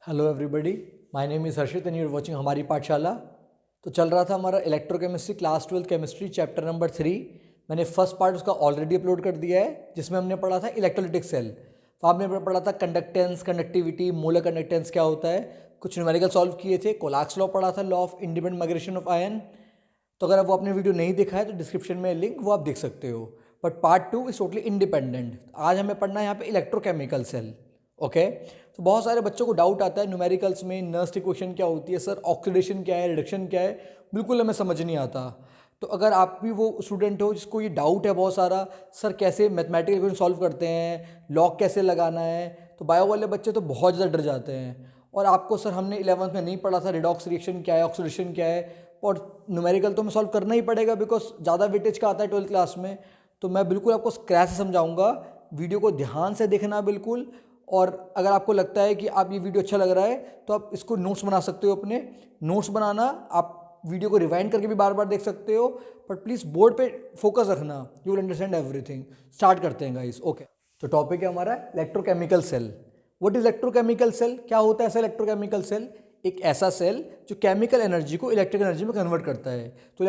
Hello everybody, my name is Harshit and you are watching हमारी पाठशाला। तो चल रहा था हमारा electrochemistry class 12 chemistry chapter number 3। मैंने फर्स्ट पार्ट उसका ऑलरेडी अपलोड कर दिया है, जिसमें हमने पढ़ा था इलेक्ट्रोलिटिक सेल। तो आपने पढ़ा था कंडक्टेंस, कंडक्टिविटी, मोलर कंडक्टेंस क्या होता है, कुछ न्यूमेरिकल सॉल्व किए थे, कोलाक्स लॉ पढ़ा था, law of independent migration of ion. तो अगर वो आपने वीडियो नहीं देखा है तो डिस्क्रिप्शन में लिंक वो आप देख सकते हो। But part 2 is totally independent. आज हमें पढ़ना है यहाँ पे इलेक्ट्रोकेमिकल सेल। ओके, तो बहुत सारे बच्चों को डाउट आता है न्यूमेरिकल्स में, नर्स्ट इक्वेशन क्या होती है सर, ऑक्सीडेशन क्या है, रिडक्शन क्या है, बिल्कुल हमें समझ नहीं आता। तो अगर आप भी वो स्टूडेंट हो जिसको ये डाउट है बहुत सारा, सर कैसे मैथमेटिकल इक्वेशन सॉल्व करते हैं, लॉग कैसे लगाना है, तो बायो वाले बच्चे तो बहुत ज़्यादा डर जाते हैं। और आपको सर हमने 11th में नहीं पढ़ा था रिडॉक्स रिएक्शन क्या है, ऑक्सीडेशन क्या है, और न्यूमेरिकल तो हमें सॉल्व करना ही पड़ेगा बिकॉज ज़्यादा वेटेज का आता है 12th क्लास में। तो मैं बिल्कुल आपको स्क्रैच से समझाऊंगा, वीडियो को ध्यान से देखना बिल्कुल। और अगर आपको लगता है कि आप ये वीडियो अच्छा लग रहा है तो आप इसको नोट्स बना सकते हो अपने। नोट्स बनाना, आप वीडियो को रिवाइंड करके भी बार बार देख सकते हो, बट प्लीज़ बोर्ड पे फोकस रखना, you will understand everything. Start करते हैं गाइस। ओके, तो टॉपिक है हमारा electrochemical cell. What is electrochemical cell, क्या होता है ऐसा इलेक्ट्रोकेमिकल सेल? एक ऐसा सेल जो केमिकल एनर्जी को इलेक्ट्रिकल एनर्जी में कन्वर्ट करता है। तो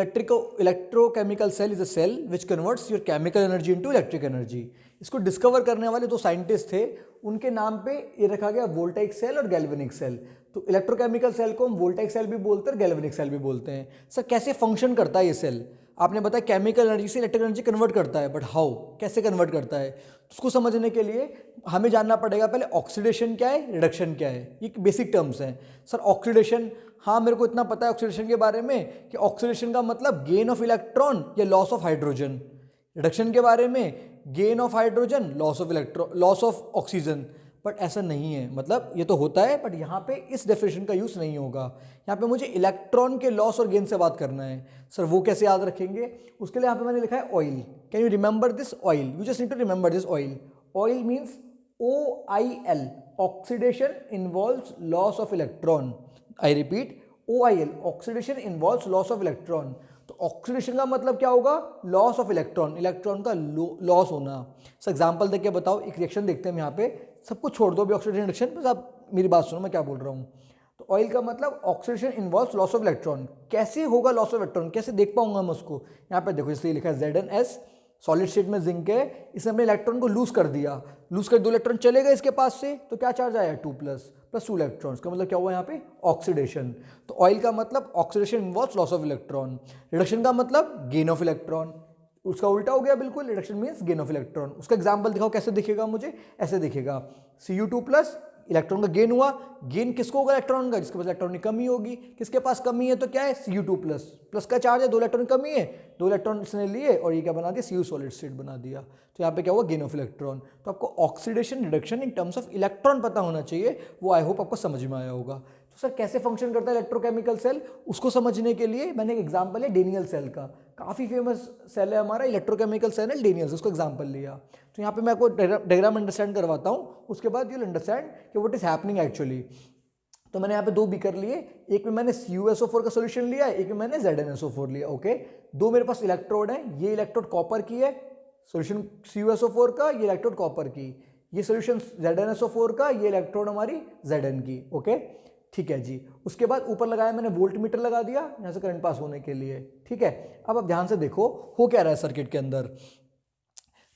electrochemical cell is a cell which converts your chemical energy into electric energy. इसको डिस्कवर करने वाले दो साइंटिस्ट थे, उनके नाम पे ये रखा गया वोल्टाइक सेल और गैल्वेनिक सेल। तो इलेक्ट्रोकेमिकल सेल को हम वोल्टाइक सेल भी बोलते हैं और गैल्वेनिक सेल भी बोलते हैं। सर कैसे फंक्शन करता है ये सेल? आपने बताया केमिकल एनर्जी से इलेक्ट्रिकल एनर्जी कन्वर्ट करता है, बट हाउ, कैसे कन्वर्ट करता है? उसको समझने के लिए हमें जानना पड़ेगा पहले ऑक्सीडेशन क्या है, रिडक्शन क्या है। ये बेसिक टर्म्स हैं। सर ऑक्सीडेशन, हाँ मेरे को इतना पता है ऑक्सीडेशन के बारे में कि ऑक्सीडेशन का मतलब गेन ऑफ इलेक्ट्रॉन या लॉस ऑफ हाइड्रोजन। रिडक्शन के बारे में gain of hydrogen, loss of oxygen. But ऐसा नहीं है, मतलब ये तो होता है बट यहाँ पे इस डेफिनेशन का यूज़ नहीं होगा। यहाँ पे मुझे इलेक्ट्रॉन के लॉस और गेन से बात करना है। सर वो कैसे याद रखेंगे? उसके लिए यहाँ पे मैंने लिखा है oil. Can you remember this oil? You just need to remember this oil. Oil means OIL, oxidation involves loss of electron. I repeat, OIL, oxidation involves loss of electron. तो ऑक्सीडेशन का मतलब क्या होगा? लॉस ऑफ इलेक्ट्रॉन, इलेक्ट्रॉन का loss होना। Sir example देख के बताओ, एक रिएक्शन देखते हैं हम यहाँ पे, सब कुछ छोड़ दो अभी ऑक्सीडेशन रिएक्शन, बस आप मेरी बात सुनो मैं क्या बोल रहा हूँ। तो ऑयल का मतलब oxidation involves loss of electron. कैसे होगा लॉस ऑफ इलेक्ट्रॉन, कैसे देख पाऊंगा मैं उसको? यहाँ पे देखो, इसलिए लिखा है ZnS, सॉलिड स्टेट में जिंक है, इसने अपने इलेक्ट्रॉन को लूज कर दिया, लूज कर 2 इलेक्ट्रॉन चले गए इसके पास से, तो क्या चार्ज आया? 2 प्लस 2 इलेक्ट्रॉन्स का मतलब क्या हुआ यहाँ पे? ऑक्सीडेशन। तो ऑयल का मतलब oxidation involves loss of electron. Reduction का मतलब गेन ऑफ इलेक्ट्रॉन। उसका उल्टा हो गया बिल्कुल, reduction means gain of electron. उसका एग्जांपल दिखाओ कैसे दिखेगा मुझे? ऐसे दिखेगा, Cu2 प्लस, इलेक्ट्रॉन का गेन हुआ। गेन किसको होगा? इलेक्ट्रॉन का। जिसके पास इलेक्ट्रॉन की कमी होगी, किसके पास कमी है तो क्या है? Cu2 प्लस, प्लस का चार्ज है, 2 इलेक्ट्रॉन कमी है, 2 इलेक्ट्रॉन इसने लिए और ये क्या बना दिया? Cu सॉलिड स्टेट बना दिया। तो यहाँ पे क्या हुआ? Gain of electron. तो आपको oxidation reduction in terms of electron पता होना चाहिए, वो आई होप आपको समझ में आया होगा। तो सर कैसे फंक्शन करता है इलेक्ट्रोकेमिकल सेल, उसको समझने के लिए मैंने एक एग्जांपल है डेनियल सेल का। काफ़ी फेमस सेल है हमारा इलेक्ट्रोकेमिकल सेल है डेनियल, उसको एग्जांपल लिया। तो यहाँ पे मैं आपको डायग्राम अंडरस्टैंड करवाता हूँ, उसके बाद यू विल अंडरस्टैंड कि व्हाट इज हैपनिंग एक्चुअली। तो मैंने यहाँ पे 2 बीकर लिए, एक में मैंने CuSO4 का सोल्यूशन लिया, एक में मैंने ZnSO4 लिया। ओके, 2 मेरे पास इलेक्ट्रोड है, ये इलेक्ट्रोड कॉपर की है, सोल्यूशन CuSO4 का, ये इलेक्ट्रोड कॉपर की, ये सोल्यूशन ZnSO4 का, ये इलेक्ट्रोड हमारी Zn की। ओके ठीक है जी। उसके बाद ऊपर लगाया मैंने वोल्ट मीटर लगा दिया यहाँ से करंट पास होने के लिए। ठीक है, अब आप ध्यान से देखो हो क्या रहा है सर्किट के अंदर।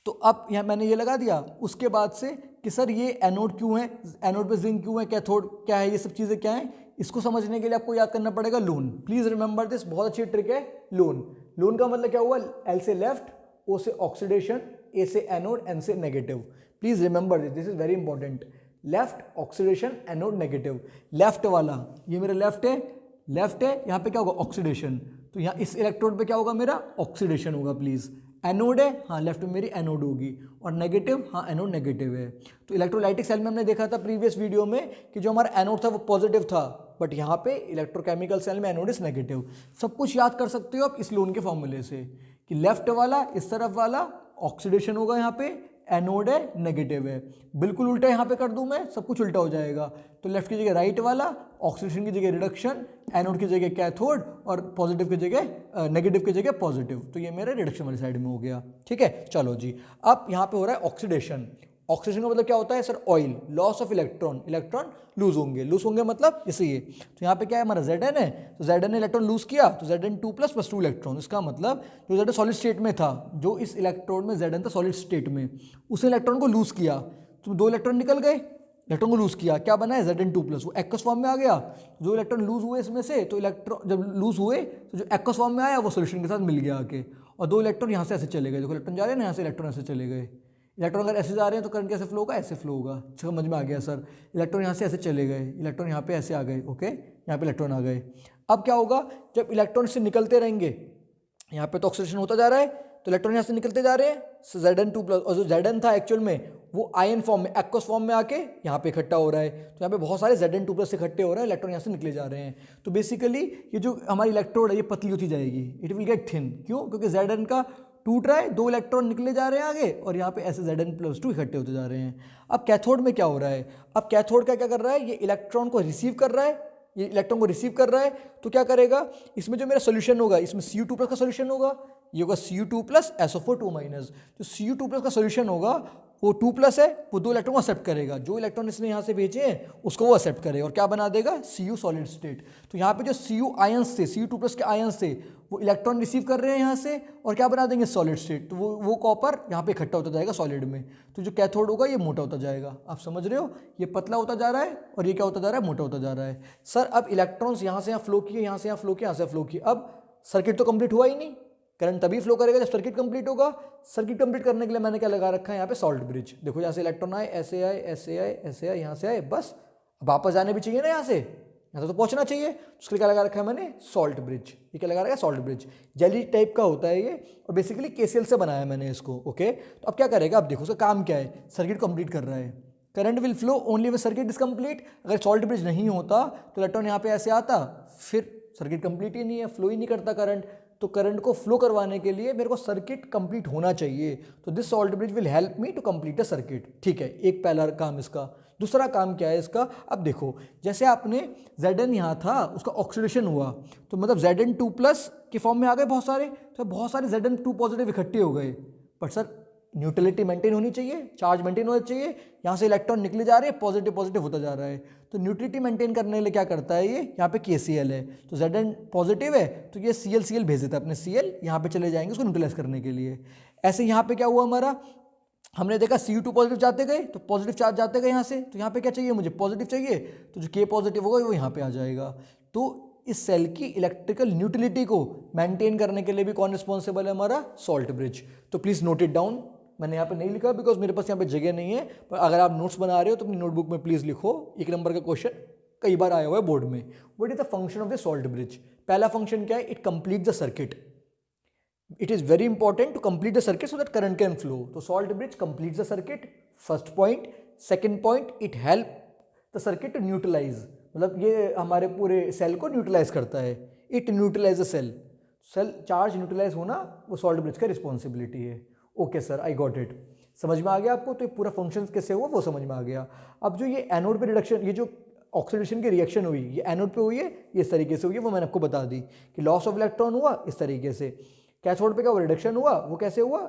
तो अब यहाँ मैंने ये लगा दिया, उसके बाद से कि सर ये एनोड क्यों है, एनोड पे जिंक क्यों है, कैथोड क्या है, ये सब चीज़ें क्या है, इसको समझने के लिए आपको याद करना पड़ेगा लोन। प्लीज़ रिमेंबर दिस, बहुत अच्छी ट्रिक है लोन। लोन का मतलब क्या हुआ? L से लेफ्ट, O से ऑक्सीडेशन, A से एनोड, N से negative. Please remember this, this is very important. Left oxidation, anode negative. Left वाला, ये मेरा लेफ्ट है, लेफ्ट है, यहाँ पे क्या होगा? ऑक्सीडेशन। तो यहाँ इस इलेक्ट्रोड पे क्या होगा मेरा? ऑक्सीडेशन होगा। प्लीज़ एनोड है, हाँ लेफ्ट में मेरी एनोड होगी, और नेगेटिव, हाँ एनोड नेगेटिव है। तो इलेक्ट्रोलाइटिक सेल में हमने देखा था प्रीवियस वीडियो में कि जो हमारा एनोड था वो पॉजिटिव था, बट यहाँ पे इलेक्ट्रोकेमिकल सेल में एनोड इज नेगेटिव। सब कुछ याद कर सकते हो आप इस लोन के फॉर्मूले से कि लेफ्ट वाला, इस तरफ वाला ऑक्सीडेशन होगा, यहाँ पे एनोड है, नेगेटिव है। बिल्कुल उल्टा यहाँ पे कर दूं मैं, सब कुछ उल्टा हो जाएगा। तो लेफ्ट की जगह राइट वाला, ऑक्सीडेशन की जगह रिडक्शन, एनोड की जगह कैथोड, और पॉजिटिव की जगह नेगेटिव की जगह पॉजिटिव। तो ये मेरे रिडक्शन वाली साइड में हो गया। ठीक है, चलो जी। अब यहाँ पे हो रहा है ऑक्सीडेशन। ऑक्सीडेशन का मतलब क्या होता है sir, oil, loss of electron, electron lose होंगे मतलब जैसे ये। तो यहाँ पे क्या है हमारा Zn है, तो Zn ने इलेक्ट्रॉन लूज किया तो Zn2 प्लस 2 इलेक्ट्रॉन। इसका मतलब जो Zn सॉलिड स्टेट में था, जो इस इलेक्ट्रोड में Zn था सॉलिड स्टेट में, उस इलेक्ट्रॉन को लूज किया तो 2 इलेक्ट्रॉन निकल गए, इलेक्ट्रॉन को लूज किया, क्या बना है Zn2 प्लस, वो एक्वस फॉर्म में आ गया। जो इलेक्ट्रॉन लूज हुए इसमें से, तो इलेक्ट्रॉन जब लूज हुए तो जो एक्वस फॉर्म में आया वो सोल्यूशन के साथ मिल गया आके, और 2 इलेक्ट्रॉन यहाँ से ऐसे चले गए। देखो इलेक्ट्रॉन जा रहे हैं ना, यहाँ से इलेक्ट्रॉन ऐसे चले गए। इलेक्ट्रॉन अगर ऐसे जा रहे हैं तो करंट कैसे फ्लो होगा, ऐसे फ्लो होगा। समझ में आ गया सर। इलेक्ट्रॉन यहाँ से ऐसे चले गए, इलेक्ट्रॉन यहाँ पे ऐसे आ गए, ओके, यहाँ पे इलेक्ट्रॉन आ गए। अब क्या होगा, जब इलेक्ट्रॉन से निकलते रहेंगे, यहाँ पे तो ऑक्सीडेशन होता जा रहा है, तो इलेक्ट्रॉन यहाँ से निकलते जा रहे हैं, Zn2 प्लस, और जो Zn था एक्चुअल में वो आयन फॉर्म में, एक्वस फॉर्म में आके यहाँ पे इकट्ठा हो रहा है। तो यहाँ पे बहुत सारे Zn2 प्लस इकट्ठे हो रहे हैं, इलेक्ट्रॉन यहाँ से निकले जा रहे हैं। तो बेसिकली ये जो हमारी इलेक्ट्रोड है ये पतली होती जाएगी, इट विल गेट थिन। क्यों? क्योंकि Zn का टूट रहा है, 2 इलेक्ट्रॉन निकले जा रहे हैं आगे, और यहाँ पे ऐसे Zn+2 इकट्ठे होते जा रहे हैं। अब कैथोड में क्या हो रहा है, अब कैथोड का क्या कर रहा है, ये इलेक्ट्रॉन को रिसीव कर रहा है, ये इलेक्ट्रॉन को रिसीव कर रहा है, तो क्या करेगा, इसमें जो मेरा सोल्यूशन होगा, इसमें Cu2 प्लस का सोल्यूशन होगा, ये होगा Cu2 प्लस SO4 माइनस। जो Cu2 प्लस का सोल्यूशन होगा वो 2 प्लस है, वो 2 इलेक्ट्रॉन को एक्सेप्ट करेगा, जो इलेक्ट्रॉन इसने यहाँ से भेजे हैं उसको वो एक्सेप्ट करेगा, और क्या बना देगा, Cu सॉलिड स्टेट। तो यहाँ पे जो Cu आयंस थे, Cu2 प्लस के आयंस थे, वो इलेक्ट्रॉन रिसीव कर रहे हैं यहाँ से, और क्या बना देंगे, सॉलिड स्टेट। तो वो कॉपर यहाँ पे इकट्ठा होता जाएगा सॉलिड में। तो जो कैथोड होगा ये मोटा होता जाएगा। आप समझ रहे हो, ये पतला होता जा रहा है, और ये क्या होता जा रहा है, मोटा होता जा रहा है। सर अब इलेक्ट्रॉन्स यहाँ से यहाँ फ्लो किए, यहाँ से यहाँ फ्लो किए, यहाँ से फ्लो किए, अब सर्किट तो कंप्लीट हुआ ही नहीं। करंट तभी फ्लो करेगा जब सर्किट कंप्लीट होगा। सर्किट कंप्लीट करने के लिए मैंने क्या लगा रखा है, यहाँ पे सॉल्ट ब्रिज। देखो यहाँ से इलेक्ट्रॉन आए, ऐसे आए, ऐसे आए, ऐसे आए, यहाँ से आए, बस वापस जाने भी चाहिए ना, यहाँ से तो पहुंचना चाहिए। उसके लिए क्या लगा रखा है मैंने, सॉल्ट ब्रिज। ये क्या लगा रखा है, सॉल्ट ब्रिज। जेली टाइप का होता है ये, और बेसिकली KCl से बनाया मैंने इसको, ओके। तो अब क्या करेगा, अब देखो उसका काम क्या है, सर्किट कंप्लीट कर रहा है। Current will flow only when circuit is complete. अगर सॉल्ट ब्रिज नहीं होता तो इलेक्ट्रॉन यहाँ पे ऐसे आता, फिर सर्किट कंप्लीट ही नहीं है, फ्लो ही नहीं करता करंट। तो करंट को फ्लो करवाने के लिए मेरे को सर्किट कंप्लीट होना चाहिए। तो this salt bridge will help me to complete the circuit. ठीक है, एक पहला काम इसका। दूसरा काम क्या है इसका, अब देखो जैसे आपने Zn यहाँ था, उसका ऑक्सीडेशन हुआ, तो मतलब Zn2 प्लस के फॉर्म में आ गए बहुत सारे, तो बहुत सारे Zn2 पॉजिटिव इकट्ठे हो गए। बट सर न्यूट्रलिटी मेंटेन होनी चाहिए, चार्ज मेंटेन होना चाहिए। यहाँ से इलेक्ट्रॉन निकले जा रहे हैं, पॉजिटिव पॉजिटिव होता जा रहा है। तो न्यूट्रलिटी मेंटेन करने के लिए क्या करता है ये, यहाँ पे KCl है, तो Zn पॉजिटिव है, तो ये Cl भेज देता है अपने, Cl यहाँ पे चले जाएंगे उसको न्यूट्रलाइज करने के लिए। ऐसे यहाँ पे क्या हुआ हमारा, हमने देखा Cu2 पॉजिटिव जाते गए, तो पॉजिटिव चार्ज जाते गए यहाँ से, तो यहाँ पे क्या चाहिए मुझे, पॉजिटिव चाहिए, तो जो K पॉजिटिव होगा वो यहाँ पे आ जाएगा। तो इस सेल की इलेक्ट्रिकल न्यूट्रलिटी को मेंटेन करने के लिए भी कौन रिस्पॉन्सिबल है, हमारा सॉल्ट ब्रिज। तो प्लीज़ नोट इट डाउन। मैंने यहाँ पे नहीं लिखा बिकॉज मेरे पास यहाँ पे जगह नहीं है, पर अगर आप नोट्स बना रहे हो तो अपनी नोटबुक में प्लीज़ लिखो। 1 नंबर का क्वेश्चन कई बार आया हुआ है बोर्ड में। What is the function of the salt bridge. पहला फंक्शन क्या है, it complete the circuit. It is very important to complete the circuit so that current can flow. तो salt bridge completes the circuit, first point. Second point, it help the circuit to neutralise, मतलब ये हमारे पूरे cell को neutralise करता है। It neutralise the cell, cell charge neutralise होना वो सॉल्ट ब्रिज का रिस्पॉन्सिबिलिटी है। Okay sir, I got it. समझ में आ गया आपको, तो ये पूरा फंक्शन कैसे हुआ वो समझ में आ गया। अब जो ये एनोड पे रिडक्शन, ये जो ऑक्सीडेशन की रिएक्शन हुई, ये एनोड पे हुई है, ये इस तरीके से हुई है, वो मैंने आपको बता दी कि लॉस ऑफ इलेक्ट्रॉन हुआ इस तरीके से। कैथोड पे क्या हुआ, रिडक्शन हुआ, वो कैसे हुआ,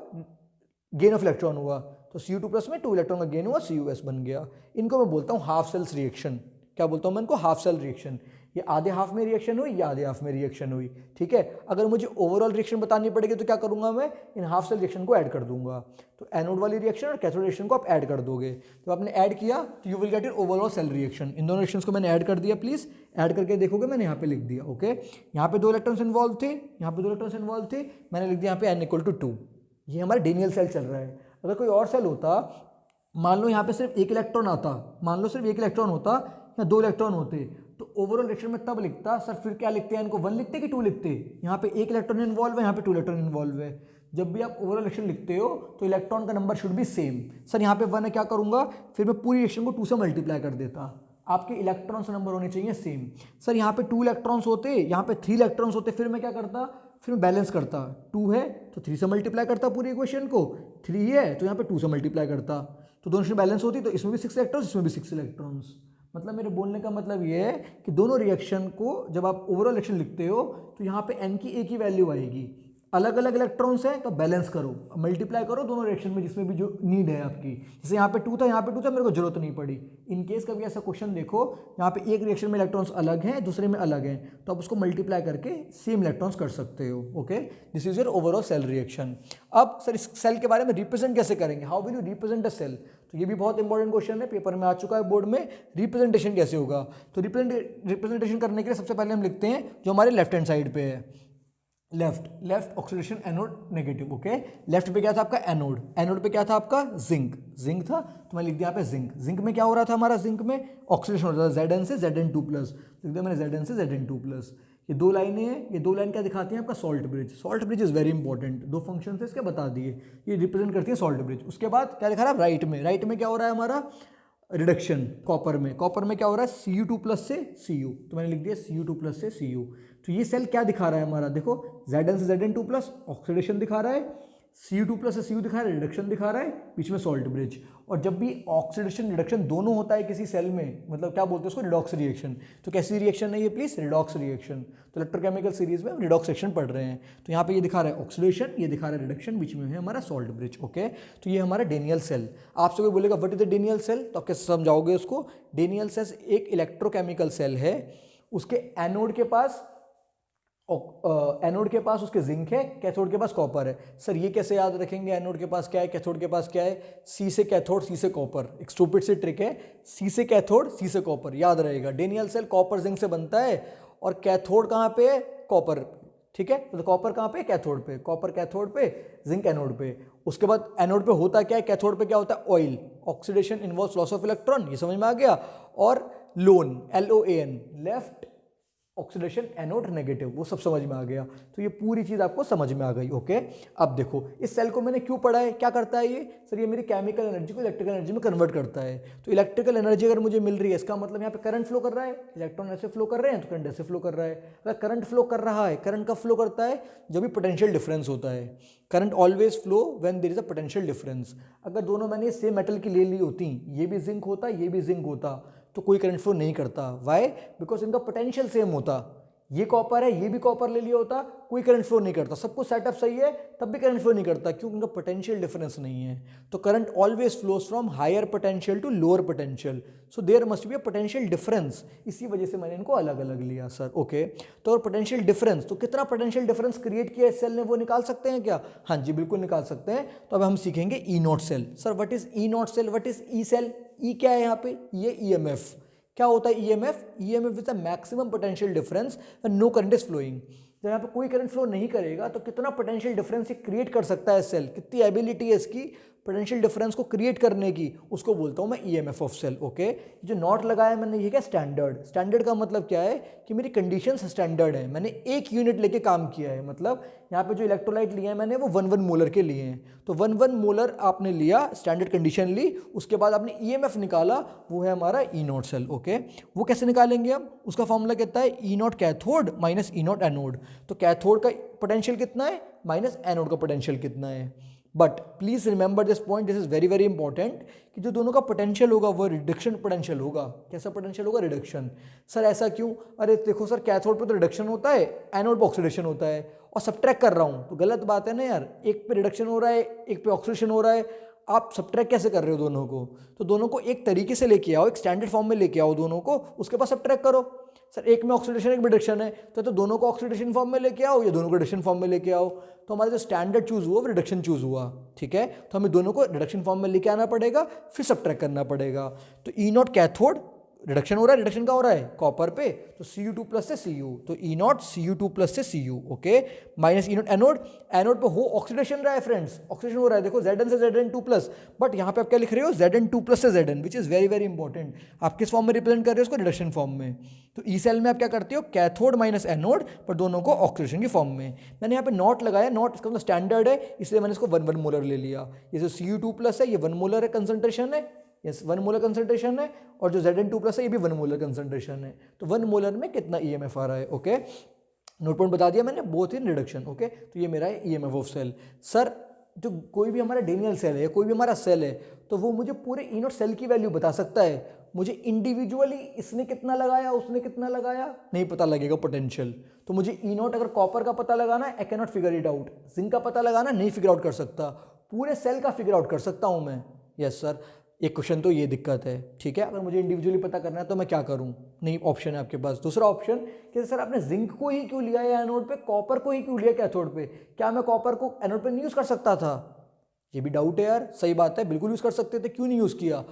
गेन ऑफ इलेक्ट्रॉन हुआ। तो Cu2 प्लस में 2 इलेक्ट्रॉन का गेन हुआ, CuS बन गया। इनको मैं बोलता हूँ हाफ सेल्स रिएक्शन। क्या बोलता हूँ मैं इनको, हाफ सेल रिएक्शन। ये आधे हाफ में रिएक्शन हुई, ये आधे हाफ में रिएक्शन हुई। ठीक है, अगर मुझे ओवरऑल रिएक्शन बतानी पड़ेगी तो क्या करूंगा मैं, इन हाफ सेल रिएक्शन को ऐड कर दूंगा। तो एनोड वाली रिएक्शन और कैथोड रिएक्शन को आप ऐड कर दोगे। तो आपने ऐड किया तो you will get your overall cell reaction. इन दोनों रिएक्शंस को मैंने ऐड कर दिया, प्लीज ऐड करके देखोगे, मैंने यहाँ पे लिख दिया। ओके, यहाँ पे 2 इलेक्ट्रॉन्स इन्वॉल्व थे, यहाँ पे 2 इलेक्ट्रॉन्स इन्वॉल्व थे, मैंने लिख दिया यहाँ पे n=2। ये हमारा डेनियल सेल चल रहा है। अगर कोई और सेल होता, मान लो यहाँ पे सिर्फ 1 इलेक्ट्रॉन आता, मान लो सिर्फ 1 इलेक्ट्रॉन होता या 2 इलेक्ट्रॉन होते, तो ओवरऑल रिएक्शन में तब लिखता सर, फिर क्या लिखते हैं इनको, 1 लिखते कि 2 लिखते। यहाँ पे 1 इलेक्ट्रॉन इन्वॉल्व है, यहाँ पे 2 इलेक्ट्रॉन इन्वॉल्व है। जब भी आप ओवरऑल रिएक्शन लिखते हो तो इलेक्ट्रॉन का number should be same. Sir यहाँ पे 1 है, क्या करूँगा, फिर मैं पूरी रिएक्शन को 2 से मल्टीप्लाई कर देता। आपके इलेक्ट्रॉन्स नंबर होने चाहिए सेम। सर यहाँ पे 2 इलेक्ट्रॉन्स होते, यहाँ पे 3 इलेक्ट्रॉन्स होते, फिर मैं क्या करता, फिर मैं बैलेंस करता। 2 है तो 3 से मल्टीप्लाई करता पूरी इक्वेशन को, 3 है तो यहाँ पे 2 से मल्टीप्लाई करता, तो दोनों बैलेंस होती, तो इसमें भी 6 इलेक्ट्रॉन्स, इसमें भी 6 इलेक्ट्रॉन्स। मतलब मेरे बोलने का मतलब ये है कि दोनों रिएक्शन को जब आप ओवरऑल रिएक्शन लिखते हो तो यहाँ पे n की एक ही वैल्यू आएगी। अलग अलग इलेक्ट्रॉन्स हैं तो बैलेंस करो, मल्टीप्लाई करो दोनों रिएक्शन में जिसमें भी जो नीड है आपकी। जैसे यहाँ पे 2 था, यहाँ पे 2 था, मेरे को जरूरत नहीं पड़ी। इन केस कभी ऐसा क्वेश्चन देखो यहाँ पे एक रिएक्शन में इलेक्ट्रॉन्स अलग हैं, दूसरे में अलग हैं, तो आप उसको मल्टीप्लाई करके सेम इलेक्ट्रॉन्स कर सकते हो। Okay, this is your overall cell reaction. अब सर इस सेल के बारे में रिप्रेजेंट कैसे करेंगे, how will you represent a cell, तो ये भी बहुत इंपॉर्टेंट क्वेश्चन है, पेपर में आ चुका है बोर्ड में। रिप्रेजेंटेशन कैसे होगा, तो रिप्रेजेंटेशन करने के लिए सबसे पहले हम लिखते हैं जो हमारे लेफ्ट हैंड साइड पे है, left oxidation anode negative. Okay, left पे क्या था आपका एनोड, एनोड पे क्या था आपका जिंक था, तो मैं लिख दिया यहाँ पे जिंक में क्या हो रहा था हमारा, जिंक में ऑक्सीडेशन हो रहा था Zn से Zn2+, लिख दिया मैंने Zn से Zn2+। ये दो लाइनें हैं, ये दो लाइन क्या दिखाती हैं आपका salt bridge is very important, दो फंक्शन थे इसके बता दिए, ये रिप्रेजेंट करती है सॉल्ट ब्रिज। उसके बाद क्या दिखा रहा है राइट में क्या हो रहा है हमारा रिडक्शन, कॉपर में क्या हो रहा है Cu2+ से Cu, तो मैंने लिख दिया Cu2+ से Cu। तो ये सेल क्या दिखा रहा है हमारा, देखो Zn से Zn2+ ऑक्सीडेशन दिखा रहा है, Cu2+ से Cu दिखा रहा है, रिडक्शन दिखा रहा है, बीच में सॉल्ट ब्रिज। और जब भी ऑक्सीडेशन रिडक्शन दोनों होता है किसी सेल में, मतलब क्या बोलते हैं उसको, रिडॉक्स रिएक्शन। तो कैसी रिएक्शन है ये प्लीज, रिडॉक्स रिएक्शन। तो इलेक्ट्रोकेमिकल सीरीज में हम रिडॉक्स रिएक्शन पढ़ रहे हैं, तो यहाँ पे ये दिखा रहा है ऑक्सीडेशन, ये दिखा रहा है रिडक्शन, बीच में है हमारा सॉल्ट ब्रिज। ओके, तो ये हमारा डेनियल सेल। आपसे कोई बोलेगा what is the Daniell cell, तो आप कैसे समझाओगे उसको। डेनियल सेल एक इलेक्ट्रोकेमिकल सेल है, उसके एनोड के पास उसके जिंक है, कैथोड के पास कॉपर है। सर ये कैसे याद रखेंगे, एनोड के पास क्या है, कैथोड के पास क्या है, सी से कैथोड सी से कॉपर, एक स्टूपिड सी ट्रिक है, सी से कैथोड सी से कॉपर, याद रहेगा। डेनियल सेल कॉपर जिंक से बनता है, और कैथोड कहाँ पे है, कॉपर, ठीक है, तो कॉपर कहाँ पे, कैथोड पे, कॉपर कैथोड पे, जिंक एनोड पे। उसके बाद एनोड पे होता क्या है, कैथोड पे क्या होता है, oil, oxidation involves loss of electron, ये समझ में आ गया, और loan LOAN, left oxidation anode negative, वो सब समझ में आ गया। तो ये पूरी चीज आपको समझ में आ गई। ओके, अब देखो इस सेल को मैंने क्यों पढ़ा है, क्या करता है ये, सर ये मेरी केमिकल एनर्जी को इलेक्ट्रिकल एनर्जी में कन्वर्ट करता है। तो इलेक्ट्रिकल एनर्जी अगर मुझे मिल रही है, इसका मतलब यहाँ पे करंट फ्लो कर रहा है, इलेक्ट्रॉन ऐसे फ्लो कर रहे हैं तो करंट ऐसे फ्लो कर रहा है। अगर करंट फ्लो कर रहा है, करंट कब फ्लो करता है, जब भी पोटेंशियल डिफरेंस होता है। Current always flow when there is a potential difference. अगर दोनों मैंने सेम मेटल की ले ली होती, ये भी जिंक होता, ये भी जिंक होता, तो कोई करंट फ्लो नहीं करता। वाई, बिकॉज इनका पोटेंशियल सेम होता। ये कॉपर है, ये भी कॉपर ले लिया होता, कोई करंट फ्लो नहीं करता। सब कुछ सेटअप सही है तब भी करंट फ्लो नहीं करता, क्योंकि उनका पोटेंशियल डिफरेंस नहीं है। तो current always flows from higher potential to lower potential, so there must be a potential difference. इसी वजह से मैंने इनको अलग अलग लिया सर। ओके, तो पोटेंशियल डिफरेंस, तो कितना पोटेंशियल डिफरेंस क्रिएट किया इस सेल ने, वो निकाल सकते हैं क्या, हाँ जी बिल्कुल निकाल सकते हैं। तो अब हम सीखेंगे E not cell. Sir what is E not cell, what is E cell, E क्या है यहाँ पे, ये EMF क्या होता है, EMF is the maximum potential difference when no current is flowing. जब यहाँ पे कोई करंट फ्लो नहीं करेगा तो कितना पोटेंशियल डिफरेंस ये क्रिएट कर सकता है सेल, कितनी एबिलिटी है इसकी पोटेंशियल डिफरेंस को क्रिएट करने की, उसको बोलता हूँ मैं EMF ऑफ सेल। ओके, जो नॉट लगाया मैंने ये क्या, स्टैंडर्ड का मतलब क्या है कि मेरी कंडीशंस स्टैंडर्ड है, मैंने एक यूनिट लेके काम किया है। मतलब यहाँ पे जो इलेक्ट्रोलाइट लिए हैं मैंने वो 1 मोलर के लिए हैं, तो 1 मोलर आपने लिया, स्टैंडर्ड कंडीशन ली, उसके बाद आपने EMF निकाला, वो है हमारा ई नॉट सेल। ओके, वो कैसे निकालेंगे हम, उसका फॉर्मूला कहता है E naught cathode minus E naught anode. तो कैथोड का पोटेंशियल कितना है माइनस एनोड का पोटेंशियल कितना है। But please remember this point, this is very very important, कि जो दोनों का पोटेंशियल होगा वो रिडक्शन पोटेंशियल होगा। कैसा पोटेंशियल होगा, रिडक्शन। सर ऐसा क्यों, अरे देखो सर कैथोड पे तो रिडक्शन होता है, एनोड पे ऑक्सीडेशन होता है, और सब्ट्रैक्ट कर रहा हूँ तो गलत बात है ना यार, एक पे रिडक्शन हो रहा है एक पे ऑक्सीडेशन हो रहा है, आप सब्ट्रैक्ट कैसे कर रहे हो दोनों को, तो दोनों को एक तरीके से लेके आओ, एक स्टैंडर्ड फॉर्म में लेके आओ दोनों को, उसके बाद सब्ट्रैक्ट करो। सर एक में ऑक्सीडेशन एक में रिडक्शन है, तो दोनों को ऑक्सीडेशन फॉर्म में लेके आओ या दोनों को रिडक्शन फॉर्म में लेके आओ। तो हमारा जो स्टैंडर्ड चूज हुआ वो रिडक्शन चूज हुआ, ठीक है, तो हमें दोनों को रिडक्शन फॉर्म में लेके आना पड़ेगा, फिर सब्ट्रैक्ट करना पड़ेगा। तो ई नॉट कैथोड, रिडक्शन हो रहा है, रिडक्शन का हो रहा है कॉपर पे, तो Cu2+ से Cu, तो ई नॉट Cu2+ से Cu। Okay, minus E naught anode, anode पे हो ऑक्सीडेशन रहा है फ्रेंड्स, ऑक्सीडेशन हो रहा है, देखो Zn से Zn2+, बट यहाँ पे आप क्या लिख रहे हो, Zn2+ से Zn, which is very very important. आप किस फॉर्म में रिप्रेजेंट कर रहे हो उसको, रिडक्शन फॉर्म में। तो ई सेल में आप क्या करते हो, कैथोड माइनस एनोड, पर दोनों को ऑक्सीडेशन की फॉर्म में। मैंने यहाँ पे नॉट लगाया, नॉट इसका मतलब स्टैंडर्ड है, इसलिए मैंने इसको 1 मोलर ले लिया। ये जो Cu2+ है ये 1 मोलर है कंसंट्रेशन है, यस 1 मोलर कंसंट्रेशन है, और जो Zn2+ है ये भी 1 मोलर कंसंट्रेशन है। तो 1 मोलर में कितना EMF आ रहा है। ओके, नोट पॉइंट बता दिया मैंने, बोथ इन रिडक्शन। ओके, तो ये मेरा है EMF ऑफ सेल। सर जो कोई भी हमारा डेनियल सेल है, कोई भी हमारा सेल है, तो वो मुझे पूरे ई नॉट सेल की वैल्यू बता सकता है। मुझे इंडिविजुअली इसने कितना लगाया, उसने कितना लगाया, नहीं पता लगेगा पोटेंशियल। तो मुझे ई नॉट अगर कॉपर का पता लगाना है, I can not figure it out. Zinc का पता लगाना नहीं फिगर आउट कर सकता, पूरे सेल का फिगर आउट कर सकता हूँ मैं। यस सर, एक क्वेश्चन तो ये दिक्कत है, ठीक है। अगर मुझे इंडिविजुअली पता करना है तो मैं क्या करूँ? नहीं, ऑप्शन है आपके पास दूसरा ऑप्शन कि सर आपने जिंक को ही क्यों लिया है एनोड पे, कॉपर को ही क्यों लिया कैथोड पे? क्या मैं कॉपर को एनोड पे नहीं यूज़ कर सकता था? ये भी डाउट है यार, सही बात है, बिल्कुल यूज़ कर सकते थे, क्यों नहीं यूज़ किया?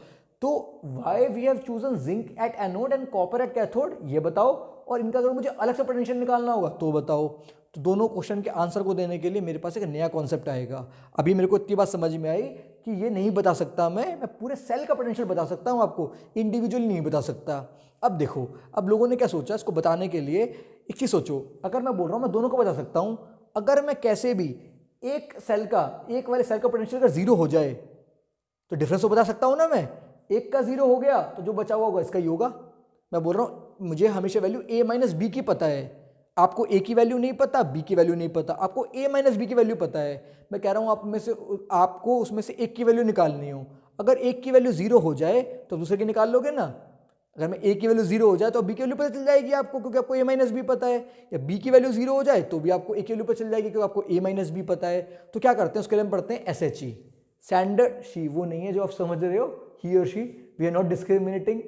तो why we have chosen zinc at anode and copper at cathode, ये बताओ। और इनका अगर मुझे अलग से पोटेंशियल निकालना होगा तो बताओ। तो दोनों क्वेश्चन के आंसर को देने के लिए मेरे पास एक नया कॉन्सेप्ट आएगा। अभी मेरे को इतनी बात समझ में आई कि ये नहीं बता सकता मैं पूरे सेल का पोटेंशियल बता सकता हूँ आपको, इंडिविजुअली नहीं बता सकता। अब देखो, अब लोगों ने क्या सोचा इसको बताने के लिए, एक चीज़ सोचो, अगर मैं बोल रहा हूँ मैं दोनों को बता सकता हूँ, अगर मैं कैसे भी एक सेल का, एक वाले सेल का पोटेंशियल अगर जीरो हो जाए तो डिफरेंस तो बता सकता हूँ ना मैं। एक का जीरो हो गया तो जो बचा हुआ होगा इसका ही होगा। मैं बोल रहा हूँ मुझे हमेशा वैल्यू a माइनस बी की पता है, आपको a की वैल्यू नहीं पता, b की वैल्यू नहीं पता, आपको a माइनस बी की वैल्यू पता है। मैं कह रहा हूँ आप में से आपको उसमें से एक की वैल्यू निकालनी हो, अगर एक की वैल्यू जीरो हो जाए तो दूसरे की निकाल लोगे ना। अगर मैं a की वैल्यू जीरो हो जाए तो b की वैल्यू पता चल जाएगी आपको, क्योंकि आपको a माइनस बी पता है। या b की वैल्यू जीरो हो जाए तो भी आपको a की वैल्यू पता चल जाएगी, क्योंकि आपको a माइनस बी पता है। तो क्या करते हैं उसके लिए हम पढ़ते हैं SHE, स्टैंडर्ड शी। वो नहीं है जो आप समझ रहे हो, ही और she, we are not discriminating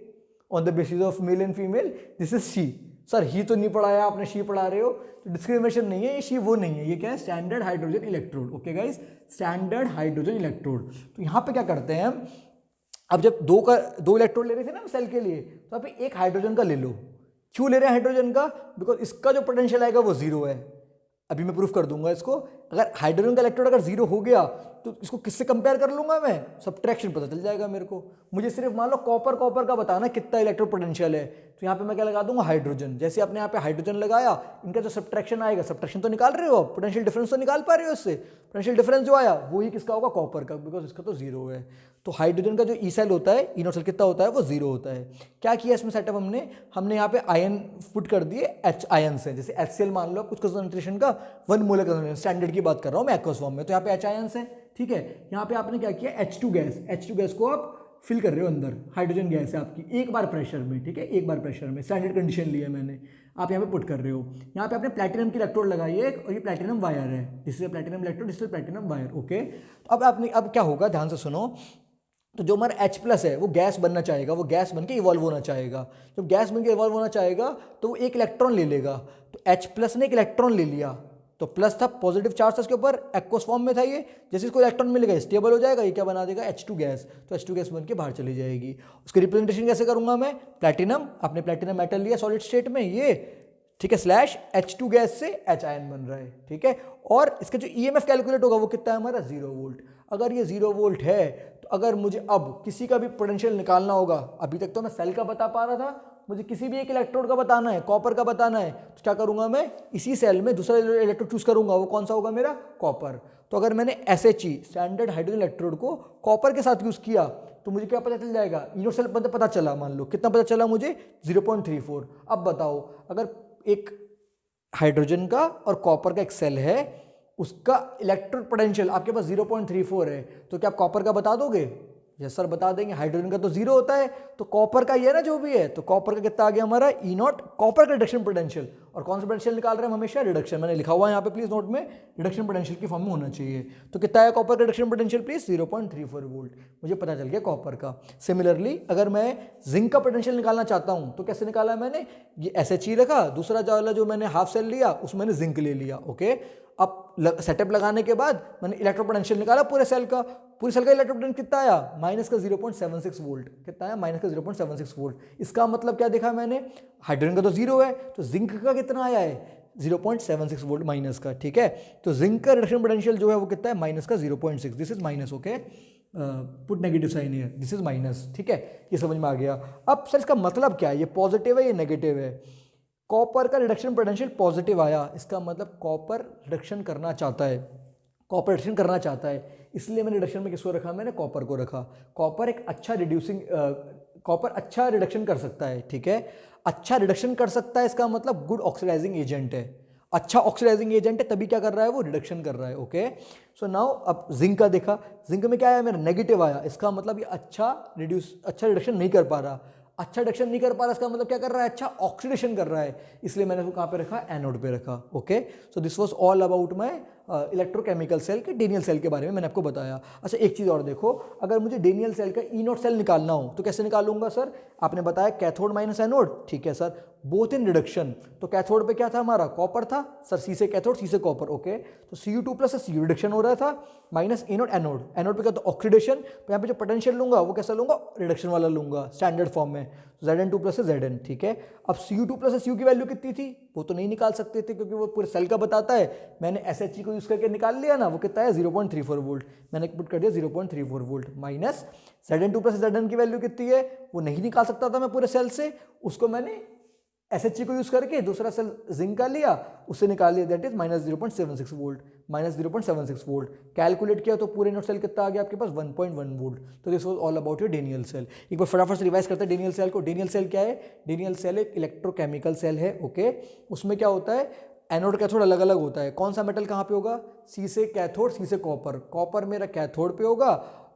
on the basis of male and female, this is she. Sir he तो नहीं पढ़ाया आपने, शी पढ़ा रहे हो, तो डिस्क्रिमिनेशन नहीं है, ये शी वो नहीं है, ये क्या है? Standard hydrogen electrode. Okay guys, standard hydrogen electrode. तो यहाँ पे क्या करते हैं हम, अब जब दो इलेक्ट्रोड ले रहे थे ना सेल के लिए, तो आप एक हाइड्रोजन का ले लो। क्यों ले रहे हैं हाइड्रोजन का? बिकॉज इसका जो पोटेंशियल आएगा वो जीरो है। अभी मैं प्रूफ कर दूंगा इसको। अगर हाइड्रोजन का इलेक्ट्रोड अगर जीरो हो गया तो इसको किससे कंपेयर कर लूंगा मैं? सब्ट्रैक्शन पता चल जाएगा मेरे को। मुझे सिर्फ मान लो कॉपर का बताना कितना इलेक्ट्रोड पोटेंशियल है, तो यहाँ पे मैं क्या लगा दूंगा? हाइड्रोजन। जैसे आपने यहाँ पे हाइड्रोजन लगाया, इनका जो सब्ट्रैक्शन आएगा, सब्ट्रैक्शन तो निकाल रहे हो, पोटेंशियल डिफरेंस तो निकाल पा रहे हो इससे। पोटेंशियल डिफरेंस जो आया वही किसका होगा? कॉपर का, बिकॉज इसका तो जीरो है। तो हाइड्रोजन का जो ई सेल होता है, ई नॉट सेल कितना होता है? वो जीरो होता है। क्या किया इसमें सेटअप हमने यहाँ पे आयन पुट कर दिए एच आयन से। जैसे HCl मान लो कुछ कंसंट्रेशन का 1 मोलर कंसंट्रेशन, स्टैंडर्ड की बात कर रहा हूँ मैं एक्वस फॉर्म में, तो यहाँ पे H आयन है, ठीक है। यहाँ पे आपने क्या किया? H2 गैस को आप फिल कर रहे हो अंदर, हाइड्रोजन गैस है आपकी, एक बार प्रेशर में, ठीक है, एक बार प्रेशर में, स्टैंडर्ड कंडीशन ली है मैंने, आप यहाँ पे पुट कर रहे हो। यहाँ पे आपने प्लैटिनम की इलेक्ट्रोड लगाई है और ये प्लैटिनम वायर है, this is platinum electrode, this is platinum wire. Okay, तो अब क्या होगा, ध्यान से सुनो। तो जो हमारा H प्लस है वो गैस बनना चाहेगा, वो गैस बन के इवॉल्व होना चाहेगा। जब गैस बन के इवॉल्व होना चाहेगा तो वो एक इलेक्ट्रॉन ले लेगा। तो H प्लस ने एक इलेक्ट्रॉन ले लिया, तो प्लस था, पॉजिटिव चार्ज था इसके ऊपर, एक्वस फॉर्म में था ये। जैसे इसको इलेक्ट्रॉन मिलेगा स्टेबल हो जाएगा, ये क्या बना देगा? H2 gas. तो H2 गैस बन के बाहर चली जाएगी। उसकी रिप्रेजेंटेशन कैसे करूंगा मैं? प्लैटिनम, आपने प्लैटिनम मेटल लिया सॉलिड स्टेट में ये, ठीक है, स्लैश H2 गैस से H आयन बन रहा है, ठीक है। और इसका जो EMF कैलकुलेट होगा वो कितना है हमारा? 0 वोल्ट। अगर ये 0 वोल्ट है तो अगर मुझे अब किसी का भी पोटेंशियल निकालना होगा, अभी तक तो मैं सेल का बता पा रहा था, मुझे किसी भी एक इलेक्ट्रोड का बताना है, कॉपर का बताना है, तो क्या करूंगा मैं? इसी सेल में दूसरा इलेक्ट्रोड चूज करूंगा, वो कौन सा होगा मेरा? कॉपर। तो अगर मैंने SHE स्टैंडर्ड हाइड्रोजन इलेक्ट्रोड को कॉपर के साथ यूज किया तो मुझे क्या पता चल जाएगा? इनो सेल पता चला, मान लो कितना पता चला मुझे? 0.34। अब बताओ, अगर एक हाइड्रोजन का और कॉपर का एक सेल है, उसका इलेक्ट्रोड पोटेंशियल आपके पास 0.34 है, तो क्या आप कॉपर का बता दोगे? यस सर बता देंगे। हाइड्रोजन का तो 0 होता है, तो कॉपर का ये ना जो भी है, तो कॉपर का कितना आ गया हमारा? ई नॉट, कॉपर का रिडक्शन पोटेंशियल। और कौन सा पोटेंशियल निकाल रहे हैं हम? हमेशा रिडक्शन। मैंने लिखा हुआ है यहाँ पे, प्लीज नोट में, रिडक्शन पोटेंशियल की फॉर्म में होना चाहिए। तो कितना है कॉपर का रिडक्शन पोटेंशियल? Please 0.34 volt. मुझे पता चल गया कॉपर का। सिमिलरली अगर मैं जिंक का पोटेंशियल निकालना चाहता हूँ तो कैसे निकाला मैंने? ये SHE रखा, दूसरा वाला जो मैंने हाफ सेल लिया उसमें मैंने जिंक ले लिया। ओके, अब सेटअप लगाने के बाद मैंने इलेक्ट्रो पोटेंशियल निकाला पूरे सेल का। पूरे सेल का इलेक्ट्रो पोटेंशियल कितना आया? माइनस का 0.76 वोल्ट। कितना आया? माइनस का 0.76 वोल्ट। इसका मतलब क्या देखा मैंने? हाइड्रोजन का तो 0 है, तो जिंक का कितना आया है? 0.76 वोल्ट माइनस का, ठीक है। तो जिंक का रिडक्शन पोटेंशियल जो है वो कितना है? माइनस का 0.6। This is minus, okay, put negative sign है, दिस इज माइनस, ठीक है। ये समझ में आ गया। अब सर इसका मतलब क्या है? ये पॉजिटिव है, ये नेगेटिव है। कॉपर का रिडक्शन पोटेंशियल पॉजिटिव आया, इसका मतलब कॉपर रिडक्शन करना चाहता है, कॉपर रिडक्शन करना चाहता है, इसलिए मैंने रिडक्शन में किसको रखा? मैंने कॉपर को रखा। कॉपर एक अच्छा कॉपर अच्छा रिडक्शन कर सकता है, ठीक है, अच्छा रिडक्शन कर सकता है, इसका मतलब गुड ऑक्सीडाइजिंग एजेंट है। अच्छा ऑक्सीडाइजिंग एजेंट है तभी क्या कर रहा है वो रिडक्शन कर रहा है। ओके, सो नाउ अब जिंक का देखा, जिंक में क्या आया मेरा नेगेटिव आया, इसका मतलब ये अच्छा रिडक्शन नहीं कर पा रहा। अच्छा रिडक्शन नहीं कर पा रहा इसका मतलब क्या कर रहा है, अच्छा ऑक्सीडेशन कर रहा है, इसलिए मैंने इसको कहाँ पे रखा, एनोड पे रखा। Okay, so this was all about my electrochemical cell के डेनियल सेल के बारे में मैंने आपको बताया। अच्छा एक चीज़ और देखो, अगर मुझे डेनियल सेल का ई नोट सेल निकालना हो तो कैसे निकालूंगा सर, आपने बताया कैथोड माइनस एनोड, ठीक है सर, बोथ इन रिडक्शन। तो कैथोड पे क्या था हमारा, कॉपर था सर, सी से कैथोड सी से कॉपर। ओके, तो Cu2 प्लस से Cu रिडक्शन हो रहा था, माइनस ए नोट एनोड, एनोड पे क्या तो ऑक्सीडेशन, तो यहाँ पे जो पोटेंशियल लूंगा वो कैसा लूंगा, रिडक्शन वाला लूंगा स्टैंडर्ड फॉर्म में, Zn2 प्लस से Zn, ठीक है। अब Cu2 प्लस से Cu की वैल्यू कितनी थी, वो तो नहीं निकाल सकते थे क्योंकि वो पूरे सेल का बताता है, मैंने SHE को यूज करके निकाल लिया ना, वो कितना है 0.34 वोल्ट, मैंने पुट कर दिया 0.34 volt, minus Zn2 plus Zn की वैल्यू कितनी है वो नहीं निकाल सकता था मैं पूरे सेल से, उसको मैंने SHE को यूज करके दूसरा सेल जिंक का लिया, उससे निकाल लिया, that is minus 0.76 volt, minus 0.76 volt, calculate किया तो पूरे नोट सेल कितना आ गया आपके पास 1.1 वोल्ट। तो this was all about your Daniell cell. एक बार फटाफट से रिवाइज करते हैं डेनियल सेल को। डेनियल सेल क्या है, डेनियल सेल एक इलेक्ट्रोकेमिकल सेल है। ओके, उसमें क्या होता है, एनोड कैथोड अलग अलग होता है, कौन सा मेटल कहाँ पे होगा, सी से कैथोड सी से कॉपर, कॉपर मेरा कैथोड पे होगा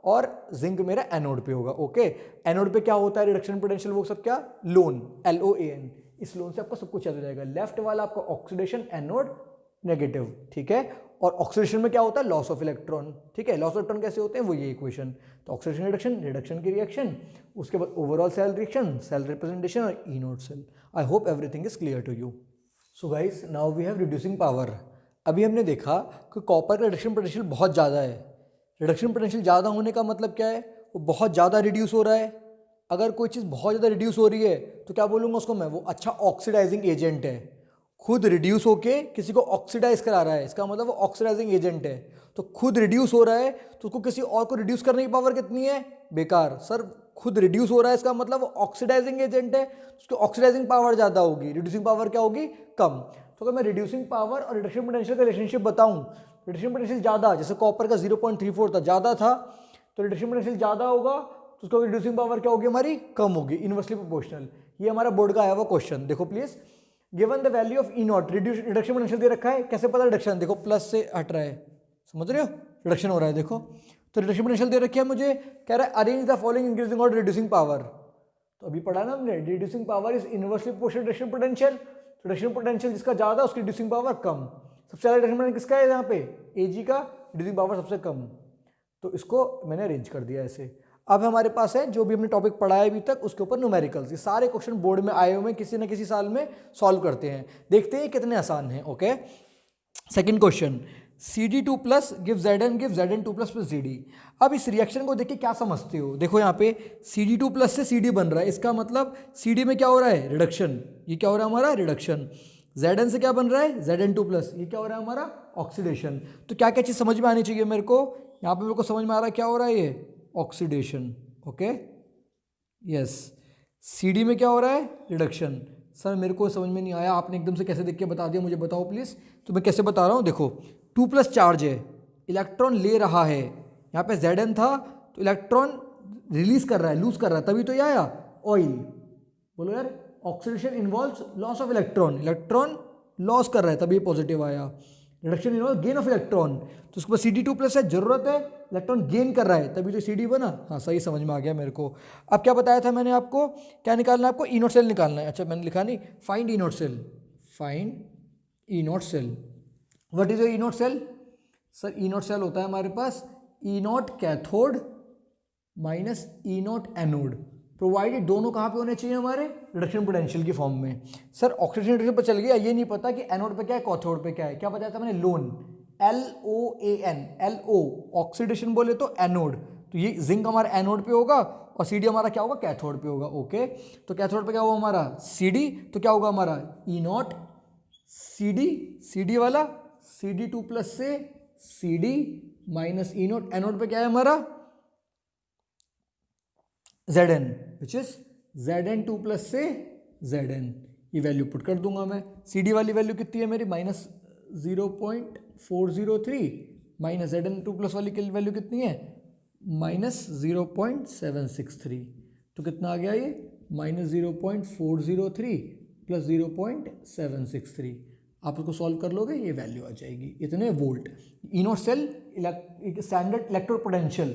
और जिंक मेरा एनोड पे होगा। ओके, एनोड पे क्या होता है रिडक्शन पोटेंशियल, वो सब क्या, लोन, LOAN, इस लोन से आपको सब कुछ याद हो जाएगा। लेफ्ट वाला आपका ऑक्सीडेशन, एनोड नेगेटिव, ठीक है, और ऑक्सीडेशन में क्या होता है, लॉस ऑफ इलेक्ट्रॉन, ठीक है, लॉस ऑफ इलेक्ट्रॉन कैसे होते हैं वो ये इक्वेशन, तो ऑक्सीडेशन रिडक्शन, रिडक्शन की रिएक्शन, उसके बाद overall cell reaction, cell representation और E note cell. I hope everything is clear to you. So guys now we have reducing power. अभी हमने देखा कि कॉपर का रिडक्शन पोटेंशियल बहुत ज़्यादा है, रिडक्शन पोटेंशियल ज़्यादा होने का मतलब क्या है, वो बहुत ज़्यादा रिड्यूस हो रहा है। अगर कोई चीज़ बहुत ज़्यादा रिड्यूस हो रही है तो क्या बोलूँगा उसको मैं, वो अच्छा ऑक्सीडाइजिंग एजेंट है, खुद रिड्यूस होके किसी को ऑक्सीडाइज करा रहा है, इसका मतलब वो ऑक्सीडाइजिंग एजेंट है। तो खुद रिड्यूस हो रहा है तो उसको किसी और को रिड्यूस करने की पावर कितनी है, बेकार सर, खुद रिड्यूस हो रहा है इसका मतलब वो ऑक्सीडाइजिंग एजेंट है, उसकी ऑक्सीडाइजिंग पावर ज़्यादा होगी, रिड्यूसिंग पावर क्या होगी, कम। तो अगर मैं रिड्यूसिंग पावर और रिडक्शन पोटेंशियल का रिलेशनशिप बताऊं, रिडक्शन पोटेंशियल ज़्यादा, जैसे कॉपर का 0.34 था, ज़्यादा था, तो रिडक्शन पोटेंशियल ज़्यादा होगा तो उसका रिड्यूसिंग पावर क्या होगी हमारी, कम होगी, इनवर्सली प्रोपोर्शनल। ये हमारा बोर्ड का आया हुआ क्वेश्चन, देखो please, given the value of E naught, reduction potential दे रखा है, कैसे पता रिडक्शन, देखो प्लस से हट रहा है, समझ रहे हो, रिडक्शन हो रहा है, देखो तो रिडक्शन पोटेंशियल दे रखी है मुझे, कह रहा है अरेंज द फॉलोइंग इंक्रीजिंग और रिड्यूसिंग पावर, तो अभी पढ़ा ना हमने, reducing power is inversely proportional reduction potential, reduction potential जिसका ज्यादा उसकी रिड्यूसिंग पावर कम, सबसे ज्यादा रिडक्शन पोटेंशियल किसका है यहाँ पे, Ag का, रिड्यूसिंग पावर सबसे कम, तो इसको मैंने अरेंज कर दिया ऐसे। अब हमारे पास है जो भी हमने टॉपिक पढ़ा है अभी तक उसके ऊपर न्यूमेरिकल्स, ये सारे क्वेश्चन बोर्ड में आए हुए हैं, किसी न किसी साल में सॉल्व करते हैं, देखते हैं कितने आसान हैं। Okay, second question, Cd2 plus give Zn2 plus plus Zd। अब इस रिएक्शन को देख के क्या समझते हो, देखो यहाँ पे Cd2 प्लस से Cd बन रहा है, इसका मतलब Cd में क्या हो रहा है, रिडक्शन, ये क्या हो रहा है हमारा, रिडक्शन, Zn से क्या बन रहा है, Zn2 प्लस, ये क्या हो रहा है हमारा, ऑक्सीडेशन। तो क्या क्या चीज़ समझ में आनी चाहिए मेरे को, यहाँ पे मेरे को समझ में आ रहा है क्या हो रहा है, ये ऑक्सीडेशन। ओके, यस, Cd में क्या हो रहा है, रिडक्शन। सर मेरे को समझ में नहीं आया, आपने एकदम से कैसे देख के बता दिया, मुझे बताओ प्लीज़। तो मैं कैसे बता रहा हूँ, देखो 2 प्लस चार्ज है, इलेक्ट्रॉन ले रहा है, यहाँ पे Zn था तो इलेक्ट्रॉन रिलीज कर रहा है, लूज कर रहा है, तभी तो ये आया ऑयल, बोलो यार, oxidation involves loss of electron, electron loss कर रहा है तभी पॉजिटिव आया, reduction involve gain of electron, तो उसके बाद Cd2 प्लस है, जरूरत है, इलेक्ट्रॉन गेन कर रहा है तभी तो Cd बना। हाँ सही समझ में आ गया मेरे को। अब क्या बताया था मैंने आपको, क्या निकालना है आपको, ई नोट सेल निकालना है। अच्छा मैंने लिखा नहीं, find E note cell, find E note cell. What is E note cell, sir E note cell होता है हमारे पास E note cathode minus E note anode, provided दोनों कहाँ पे होने चाहिए हमारे, रिडक्शन पोटेंशियल की फॉर्म में। सर ऑक्सीडेशन रिडक्शन पर चल गया, ये नहीं पता कि एनोड पे क्या है, कैथोड पे क्या है, क्या बताया था मैंने, लोन, LOAN, LO ऑक्सीडेशन बोले तो एनोड, तो ये जिंक हमारा एनोड पे होगा और Cd हमारा क्या होगा, कैथोड पे होगा। ओके, तो कैथोड पे क्या होगा हमारा Cd, तो क्या होगा हमारा ई नॉट Cd वाला, Cd2 प्लस से Cd minus E naught, anode पे क्या है हमारा Zn, which is Zn2 plus से Zn, ये वैल्यू पुट कर दूंगा मैं। Cd वाली वैल्यू कितनी है मेरी, माइनस 0.403, माइनस Zn2 प्लस वाली की वैल्यू कितनी है, माइनस 0.763, तो कितना आ गया ये, माइनस 0.403 प्लस 0.763, आप उसको सॉल्व कर लोगे, ये वैल्यू आ जाएगी इतने volt. E not cell standard electrode potential,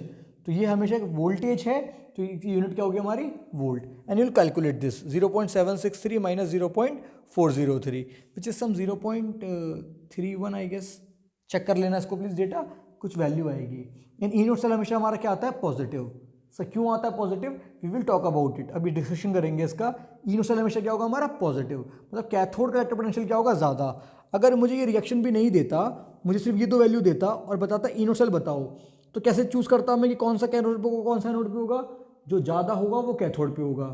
तो ये हमेशा एक वोल्टेज है, तो यूनिट क्या होगी हमारी volt. And you'll calculate this 0.763 minus 0.403 which is some 0.31 I guess. Check कर लेना इसको प्लीज डेटा, कुछ वैल्यू आएगी। एंड ई नॉट सेल हमेशा हमारा क्या आता है पॉजिटिव। सर क्यों आता है positive, we will talk about it, अभी डिस्कशन करेंगे इसका। ई नॉट सेल हमेशा क्या होगा हमारा पॉजिटिव, मतलब कैथोड का इलेक्ट्रिक पोटेंशियल क्या होगा ज़्यादा। अगर मुझे ये रिएक्शन भी नहीं देता, मुझे सिर्फ ये दो वैल्यू देता और बताता ई नॉट सेल बताओ, तो कैसे चूज़ करता मैं कि कौन सा कैथोड पे होगा कौन सा एनोड पे होगा, जो ज़्यादा होगा वो कैथोड पे होगा।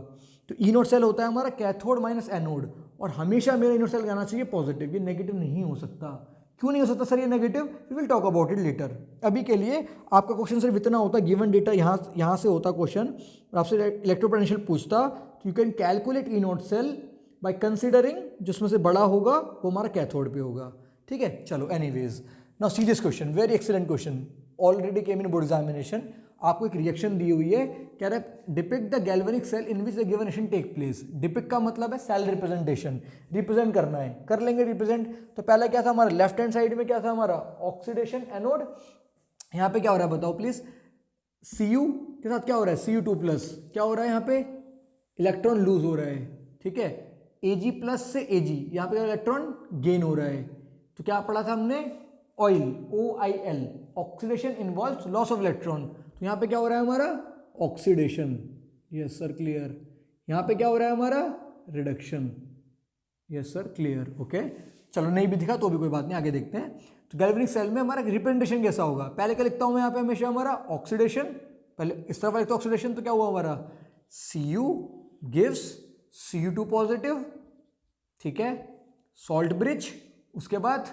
तो ई नॉट सेल होता है हमारा कैथोड माइनस एनोड, और हमेशा मेरा ई नॉट सेल आना चाहिए पॉजिटिव, ये नेगेटिव नहीं हो सकता। क्यों नहीं हो सकता सर ये negative, we will talk about it later. अभी के लिए आपका क्वेश्चन सिर्फ इतना होता, गिवन डेटा यहाँ से होता क्वेश्चन, और आपसे इलेक्ट्रिक पोटेंशियल पूछता, तो you can calculate E not cell by considering जिसमें से बड़ा होगा वो हमारा कैथोड पे होगा। ठीक है, चलो anyways now see this question, very excellent question, already came in board examination. आपको एक रिएक्शन दी हुई है, कह रहा है depict the galvanic cell in which the given reaction take place. Depict का मतलब है सेल रिप्रेजेंटेशन, रिप्रेजेंट करना है, कर लेंगे रिप्रेजेंट। तो पहला क्या था हमारा लेफ्ट हैंड साइड में क्या था हमारा ऑक्सीडेशन एनोड, यहाँ पे क्या हो रहा है बताओ प्लीज, Cu के साथ क्या हो रहा है Cu2+, क्या हो रहा है यहाँ पे इलेक्ट्रॉन लूज हो रहा है। ठीक है, Ag+ से Ag, यहाँ पे इलेक्ट्रॉन गेन हो रहा है। तो क्या पढ़ा था हमने oil OIL, oxidation involves loss of electron. तो यहाँ पे क्या हो रहा है हमारा ऑक्सीडेशन, यस सर क्लियर। यहाँ पे क्या हो रहा है हमारा reduction, yes sir clear. Okay चलो नहीं भी दिखा तो भी कोई बात नहीं, आगे देखते हैं। तो गैल्वेनिक सेल में हमारा रिप्रेजेंटेशन कैसा होगा, पहले क्या लिखता हूँ मैं यहाँ पे हमेशा हमारा ऑक्सीडेशन, पहले इस तरफ लिखता हूँ ऑक्सीडेशन, तो क्या हुआ हमारा Cu गिव्स Cu2 पॉजिटिव, ठीक है, सॉल्ट ब्रिज, उसके बाद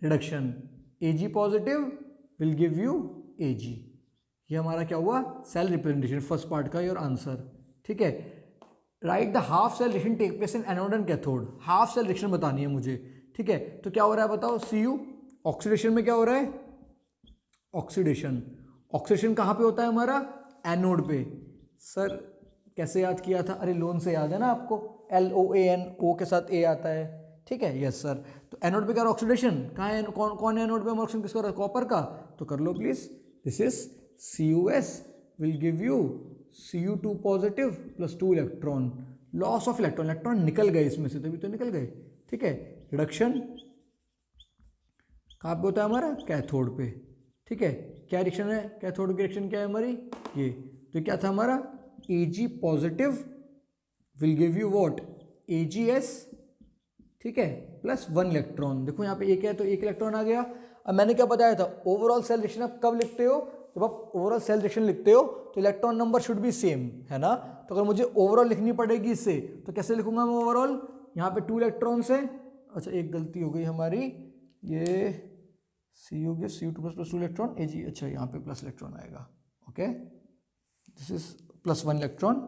reduction Ag positive will give you Ag। ये हमारा क्या हुआ सेल रिप्रेजेंटेशन फर्स्ट पार्ट का योर आंसर। ठीक है, write the half cell reaction take place in anode and cathode, half cell reaction बतानी है मुझे। ठीक है, तो क्या हो रहा है बताओ Cu ऑक्सीडेशन में क्या हो रहा है ऑक्सीडेशन, ऑक्सीडेशन कहाँ पे होता है हमारा एनोड पे। सर कैसे याद किया था, अरे लोन से याद है ना आपको, LOAN, O के साथ A आता है। ठीक है, यस सर। तो एनोड पे क्या ऑक्सीडेशन कहाँ है, कौन है एनोड पे ऑक्सीडेशन किसका हो रहा है कॉपर का, तो कर लो please, this is CuS will give you Cu2 positive plus 2 electron, loss of electron, electron निकल गए इसमें से, तभी तो निकल गए। ठीक है, रिडक्शन कहाँ पे होता है हमारा कैथोड पे। ठीक है, क्या रिएक्शन है कैथोड की, रिएक्शन क्या है हमारी ये, तो क्या था हमारा Ag positive will give you what AgS, ठीक है, प्लस 1 इलेक्ट्रॉन। देखो यहाँ पे एक है तो एक इलेक्ट्रॉन आ गया। अब मैंने क्या बताया था, ओवरऑल सेल रिएक्शन आप कब लिखते हो, जब आप ओवरऑल सेल रिएक्शन लिखते हो तो electron number should be same, है ना। तो अगर मुझे ओवरऑल लिखनी पड़ेगी इससे, तो कैसे लिखूंगा मैं ओवरऑल, यहाँ पे 2 इलेक्ट्रॉन्स है, अच्छा एक गलती हो गई हमारी, ये Cu के Cu2 प्लस 2 इलेक्ट्रॉन Ag, अच्छा यहाँ पे प्लस इलेक्ट्रॉन आएगा। Okay, this is plus 1 electron,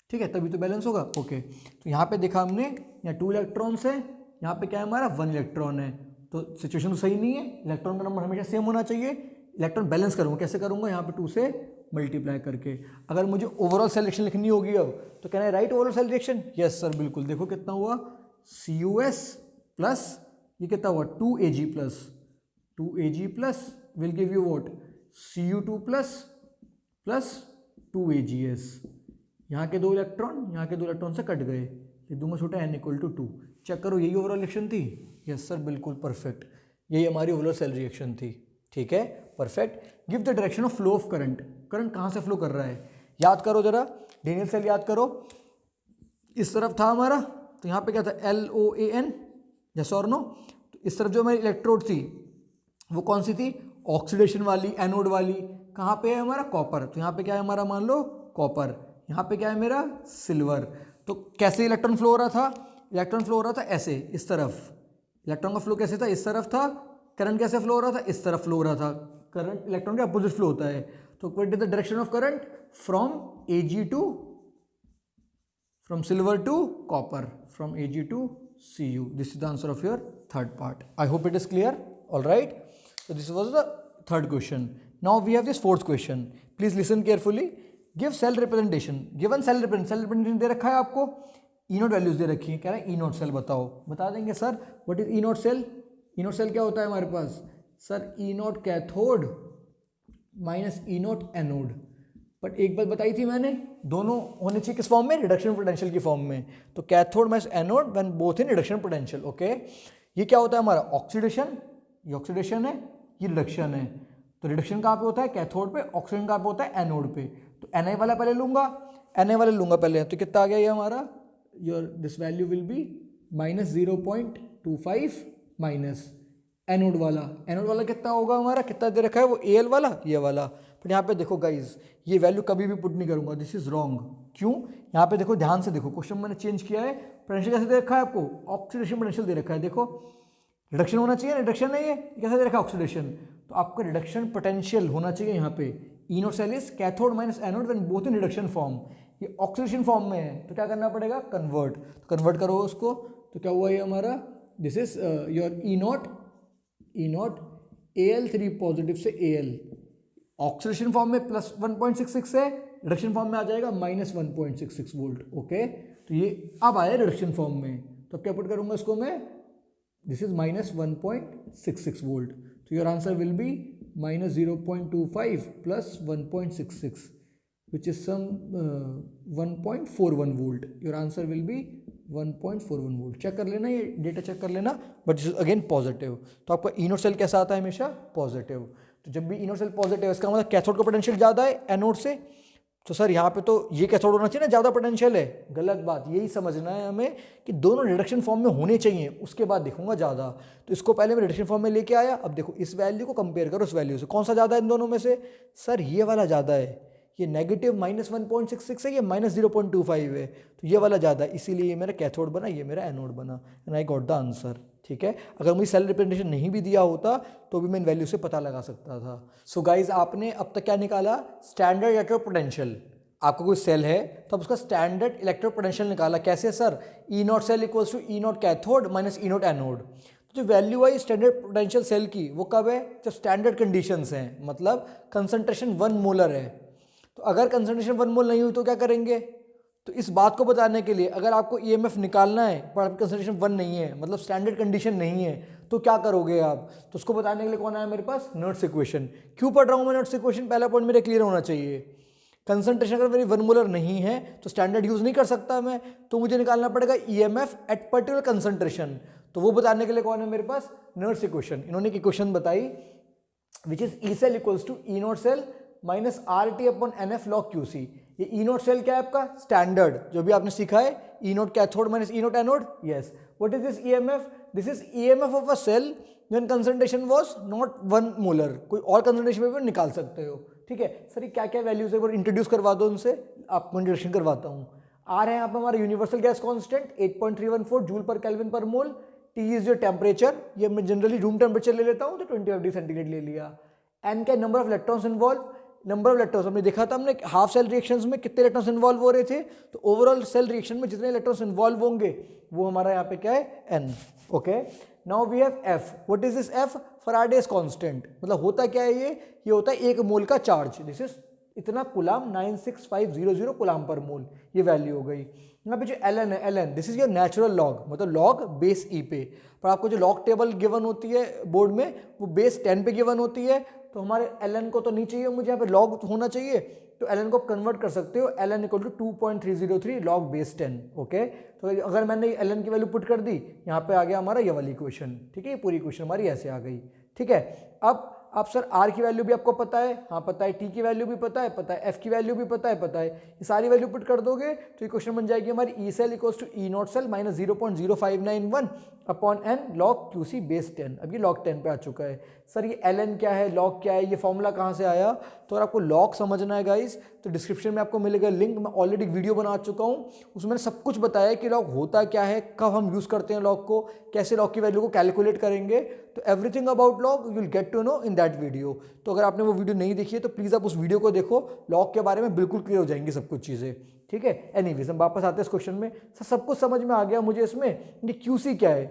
ठीक है, तभी तो बैलेंस होगा। ओके, तो यहाँ पे देखा हमने, यहाँ 2 इलेक्ट्रॉन्स है, यहाँ पे क्या है हमारा 1 इलेक्ट्रॉन है, तो सिचुएशन तो सही नहीं है, इलेक्ट्रॉन का नंबर हमेशा सेम होना चाहिए। इलेक्ट्रॉन बैलेंस करूँगा, कैसे करूँगा, यहाँ पे 2 से मल्टीप्लाई करके। अगर मुझे ओवरऑल सेल रिएक्शन लिखनी होगी अब, तो कहना है write overall cell reaction, yes sir बिल्कुल। देखो कितना हुआ CuS प्लस ये कितना हुआ 2Ag plus 2Ag plus will give you what Cu2 plus plus 2AgS। यहाँ के 2 इलेक्ट्रॉन यहाँ के 2 इलेक्ट्रॉन से कट गए, ये दूंगा छोटा n = 2। चेक करो यही ओवरऑल रिएक्शन थी, यस सर बिल्कुल परफेक्ट, यही हमारी ओवरऑल सेल रिएक्शन थी। ठीक है, perfect. Give the direction of flow of current, current कहाँ से फ्लो कर रहा है, याद करो जरा, डेनियल सेल याद करो, इस तरफ था हमारा, तो यहाँ पे क्या था LOAN, यस और नो। तो इस तरफ जो हमारी इलेक्ट्रोड थी वो कौन सी थी, ऑक्सीडेशन वाली, एनोड वाली। कहाँ पे है हमारा कॉपर, तो यहाँ पे क्या है हमारा मान लो कॉपर, यहाँ पे क्या है मेरा सिल्वर। तो कैसे इलेक्ट्रॉन फ्लो हो रहा था, इलेक्ट्रॉन फ्लो हो रहा था ऐसे, इस तरफ, इलेक्ट्रॉन का फ्लो कैसे था, इस तरफ था। करंट कैसे फ्लो हो रहा था, इस तरफ फ्लो हो रहा था। करंट इलेक्ट्रॉन के अपोजिट फ्लो होता है, तो what is the direction of current, from Ag to, from silver to copper, from Ag to Cu। This is the answer of your third part. I hope it is clear, all right. So this was the third question. Now we have this fourth question. Please listen carefully. Give cell representation. Given cell representation दे रखा है आपको, ई note values दे रखी है, कह रहा है E note cell बताओ, बता देंगे sir what is E note cell. E note cell क्या होता है हमारे पास sir, E note cathode minus E note anode. But एक बात बताई थी मैंने, दोनों होने चाहिए किस फॉर्म में, रिडक्शन पोटेंशियल की फॉर्म में। तो cathode minus anode when both in reduction potential. Okay, ये क्या होता है हमारा ऑक्सीडेशन, ये ऑक्सीडेशन है, ये रिडक्शन है। तो रिडक्शन कहाँ पे होता है, कैथोड पे, ऑक्सीडेशन कहाँ पे होता है, एनोड पे। तो Na वाला पहले लूंगा, Na वाले लूंगा पहले, तो कितना आ गया ये हमारा, your this value will be -0.25 minus anode वाला कितना होगा हमारा, कितना दे रखा है वो Al वाला, ये वाला। पर यहाँ पे देखो गाइज, ये वैल्यू कभी भी पुट नहीं करूंगा, दिस इज रॉन्ग। क्यों, यहाँ पे देखो ध्यान से देखो, क्वेश्चन मैंने चेंज किया है, पोटेंशियल कैसे दे रखा है आपको, ऑक्सीडेशन पोटेंशियल दे रखा है। देखो रिडक्शन होना चाहिए, रिडक्शन नहीं है, कैसे दे रखा है ऑक्सीडेशन, तो आपका रिडक्शन पोटेंशियल होना चाहिए यहाँ पे। E note cell is cathode minus anode when both in reduction form, ये ऑक्सीडेशन फॉर्म में है, तो क्या करना पड़ेगा, कन्वर्ट। तो कन्वर्ट करो उसको, तो क्या हुआ ये हमारा, this is your E note Al3 positive से Al, ऑक्सीडेशन फॉर्म में +1.66 है, रिडक्शन फॉर्म में आ जाएगा -1.66 वोल्ट। ओके, तो ये अब आया रिडक्शन फॉर्म में, तो क्या पुट करूंगा इसको मैं, दिस इज -1.66 वोल्ट। तो your answer will be -0.25 + 1.66 which is some 1.41 volt. Your answer will be 1.41 volt. Check कर लेना, ये डेटा चेक कर लेना, but this is again positive. तो आपका ई नोट सेल कैसा आता है, हमेशा पॉजिटिव। तो जब भी ई नोट सेल पॉजिटिव, इसका मतलब कैथोड का पोटेंशियल ज़्यादा है एनोड से। तो सर यहाँ पे तो ये कैथोड होना चाहिए ना, ज़्यादा पोटेंशियल है, गलत बात। यही समझना है हमें कि दोनों रिडक्शन फॉर्म में होने चाहिए, उसके बाद देखूंगा ज़्यादा। तो इसको पहले मैं रिडक्शन फॉर्म में लेके आया, अब देखो इस वैल्यू को कंपेयर करो उस वैल्यू से, कौन सा ज़्यादा है इन दोनों में से, सर ये वाला ज़्यादा है, ये नेगेटिव -1.66 है, ये -0.25 है, तो ये वाला ज़्यादा है, इसीलिए ये मेरा कैथोड बना, ये मेरा एनोड बना, and I got the answer. ठीक है, अगर मुझे सेल रिप्रेजेंटेशन नहीं भी दिया होता तो भी मैं इन वैल्यू से पता लगा सकता था। सो गाइज, आपने अब तक क्या निकाला, स्टैंडर्ड इलेक्ट्रोड पोटेंशियल। आपको कोई सेल है तो अब उसका स्टैंडर्ड इलेक्ट्रोड पोटेंशियल निकाला, कैसे sir, E note cell equals to E note cathode minus E note anode. तो जो वैल्यू आई स्टैंडर्ड पोटेंशियल सेल की, वो कब है, जब स्टैंडर्ड कंडीशंस हैं, मतलब कंसंट्रेशन 1 मोलर है। तो अगर कंसंट्रेशन 1 मोल नहीं हुई तो क्या करेंगे, तो इस बात को बताने के लिए, अगर आपको ईएमएफ निकालना है पर आपकी कंसंट्रेशन 1 नहीं है, मतलब स्टैंडर्ड कंडीशन नहीं है, तो क्या करोगे आप, तो उसको बताने के लिए कौन आया मेरे पास, नोट्स इक्वेशन। क्यों पढ़ रहा हूँ मैं नोट्स इक्वेशन, पहला पॉइंट मेरा क्लियर होना चाहिए। कंसंट्रेशन अगर मेरी 1 मोलर नहीं है तो स्टैंडर्ड यूज नहीं कर सकता मैं, तो मुझे निकालना पड़ेगा ईएमएफ एट पर्टिकुलर कंसंट्रेशन। तो वो बताने के लिए कौन है मेरे पास, नोट्स इक्वेशन। इन्होंने एक इक्वेशन बताई which is E cell equals to E note cell minus RT/NF log QC। ये ई नोट सेल क्या है आपका, स्टैंडर्ड, जो भी आपने सीखा है, E note cathode minus E note anode. Yes, what is this EMF, this is EMF of a cell when concentration was not 1 molar. कोई और कंसंट्रेशन में भी निकाल सकते हो। ठीक है सर, ये क्या क्या वैल्यूज है वो इंट्रोड्यूस करवा दो उनसे, आपको इंट्रोडक्शन करवाता हूँ। आ रहे हैं यहाँ पर हमारा यूनिवर्सल गैस कांस्टेंट 8.314 जूल पर केल्विन पर मोल। टी इज योर टेम्परेचर, ये मैं जनरली रूम टेम्परेचर ले लेता हूँ, तो 20 डिग्री सेंटीग्रेड ले लिया। एन का number of electrons involve, number of electrons हमने देखा था, हमने हाफ सेल रिएक्शंस में कितने इलेक्ट्रॉन्स इन्वॉल्व हो रहे थे, तो ओवरऑल सेल रिएक्शन में जितने इलेक्ट्रॉन्स इन्वॉल्व होंगे वो हमारा यहाँ पे क्या है, N. Okay, now we have F. What is this F, Faraday's constant. मतलब होता क्या है ये होता है 1 मोल का चार्ज, दिस इज इतना कुलाम, 96500 कुलाम पर मोल, ये वैल्यू हो गई। यहाँ पे जो एलन है, LN this is your natural log, मतलब लॉग बेस ई पे। पर आपको जो लॉग टेबल गिवन होती है बोर्ड में, वो बेस 10 पे गिवन होती है। तो हमारे एलन को तो नहीं चाहिए, मुझे यहाँ पे लॉग होना चाहिए, तो एलन को कन्वर्ट कर सकते हो, LN equal to 2.303 log base 10। Okay, तो अगर मैंने एलन की वैल्यू पुट कर दी, यहाँ पे आ गया हमारा ये वाली इक्वेशन। ठीक है, ये पूरी इक्वेशन हमारी ऐसे आ गई। ठीक है, अब आप सर आर की वैल्यू भी आपको पता है, हाँ पता है, टी की वैल्यू भी पता है, एफ की वैल्यू भी पता है, ये सारी वैल्यू पुट कर दोगे तो इक्वेशन बन जाएगी हमारी E cell equals to E not cell minus 0.0591 upon N log QC base 10। अब ये लॉग 10 पे आ चुका है। सर ये एल एन क्या है, लॉग क्या है, ये फॉर्मूला कहाँ से आया, तो अगर आपको लॉग समझना है गाइस तो डिस्क्रिप्शन में आपको मिलेगा लिंक, मैं ऑलरेडी वीडियो बना चुका हूँ, उसमें मैंने सब कुछ बताया कि लॉग होता क्या है, कब हम यूज़ करते हैं लॉग को, कैसे लॉग की वैल्यू को कैलकुलेट करेंगे, तो everything about log you will get to know in that video. तो अगर आपने वो वीडियो नहीं देखी है तो प्लीज़ आप उस वीडियो को देखो, लॉग के बारे में बिल्कुल क्लियर हो जाएंगी सब कुछ चीज़ें। ठीक है, एनीवेज हम वापस आते हैं इस क्वेश्चन में। सर सब कुछ समझ में आ गया मुझे इसमें, ये क्यूसी क्या है,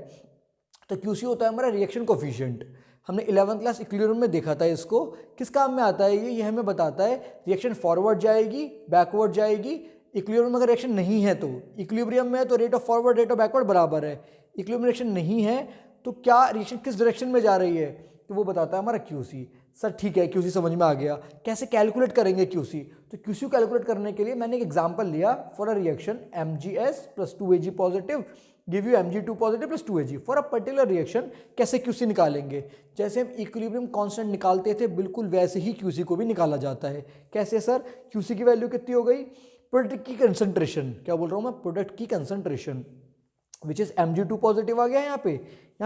तो क्यूसी होता है हमारा रिएक्शन कोफिशिएंट। हमने 11th क्लास इक्विलिब्रियम में देखा था इसको, किस काम में आता है ये हमें बताता है रिएक्शन फॉरवर्ड जाएगी, बैकवर्ड जाएगी, इक्विलिब्रियम में अगर रिएक्शन नहीं है तो इक्विलिब्रियम में है तो rate of forward rate of backward बराबर है। इक्विलिब्रियम रिएक्शन नहीं है तो क्या रिएक्शन किस डायरेक्शन में जा रही है, तो वो बताता है हमारा क्यूसी। सर ठीक है, क्यूसी समझ में आ गया, कैसे कैलकुलेट करेंगे क्यूसी? तो क्यूसी को कैलकुलेट करने के लिए मैंने एक एग्जांपल लिया for a reaction MgS plus 2Ag positive give you Mg2 positive plus 2Ag for a particular reaction. कैसे क्यूसी निकालेंगे? जैसे हम इक्विलिब्रियम कांस्टेंट निकालते थे बिल्कुल वैसे ही क्यूसी को भी निकाला जाता है। कैसे सर? क्यूसी की वैल्यू कितनी हो गई? प्रोडक्ट की कंसंट्रेशन, क्या बोल रहा हूँ मैं, प्रोडक्ट की concentration which is Mg2 positive आ गया यहाँ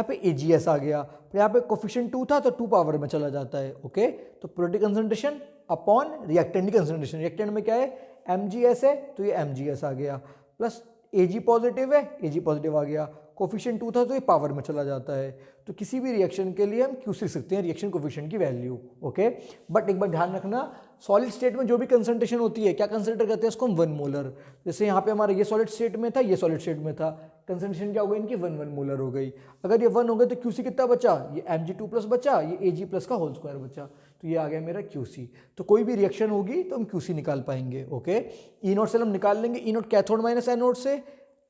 पे AgS आ गया, फिर यहाँ पे कोफिशिएंट 2 था तो 2 पावर में चला जाता है। ओके, तो प्रोडक्ट कंसंट्रेशन अपॉन रिएक्टेंट की कंसंट्रेशन, रिएक्टेंट में क्या है MgS है तो ये MgS आ गया, प्लस Ag पॉजिटिव है Ag पॉजिटिव आ गया, कोफिशिएंट 2 था तो ये पावर में चला जाता है। तो किसी भी रिएक्शन के लिए हम क्यूसी लिख सकते हैं रिएक्शन कोफिशिएंट की वैल्यू। ओके, बट एक बार ध्यान रखना सॉलिड स्टेट में जो भी कंसंट्रेशन होती है क्या कंसिडर करते हैं उसको हम 1 मोलर। जैसे यहाँ पे हमारा ये सॉलिड स्टेट में था ये सॉलिड स्टेट में था, कंसंट्रेशन क्या हो गई इनकी 1 मोलर हो गई। अगर ये 1 हो गए तो क्यूसी कितना बचा? ये Mg2 प्लस बचा, ये Ag प्लस का होल स्क्वायर बचा, तो ये आ गया मेरा क्यूसी। तो कोई भी रिएक्शन होगी तो हम क्यूसी निकाल पाएंगे। ओके, ई नोट सेल हम निकाल लेंगे, ई नोट कैथोड माइनस एनोड से,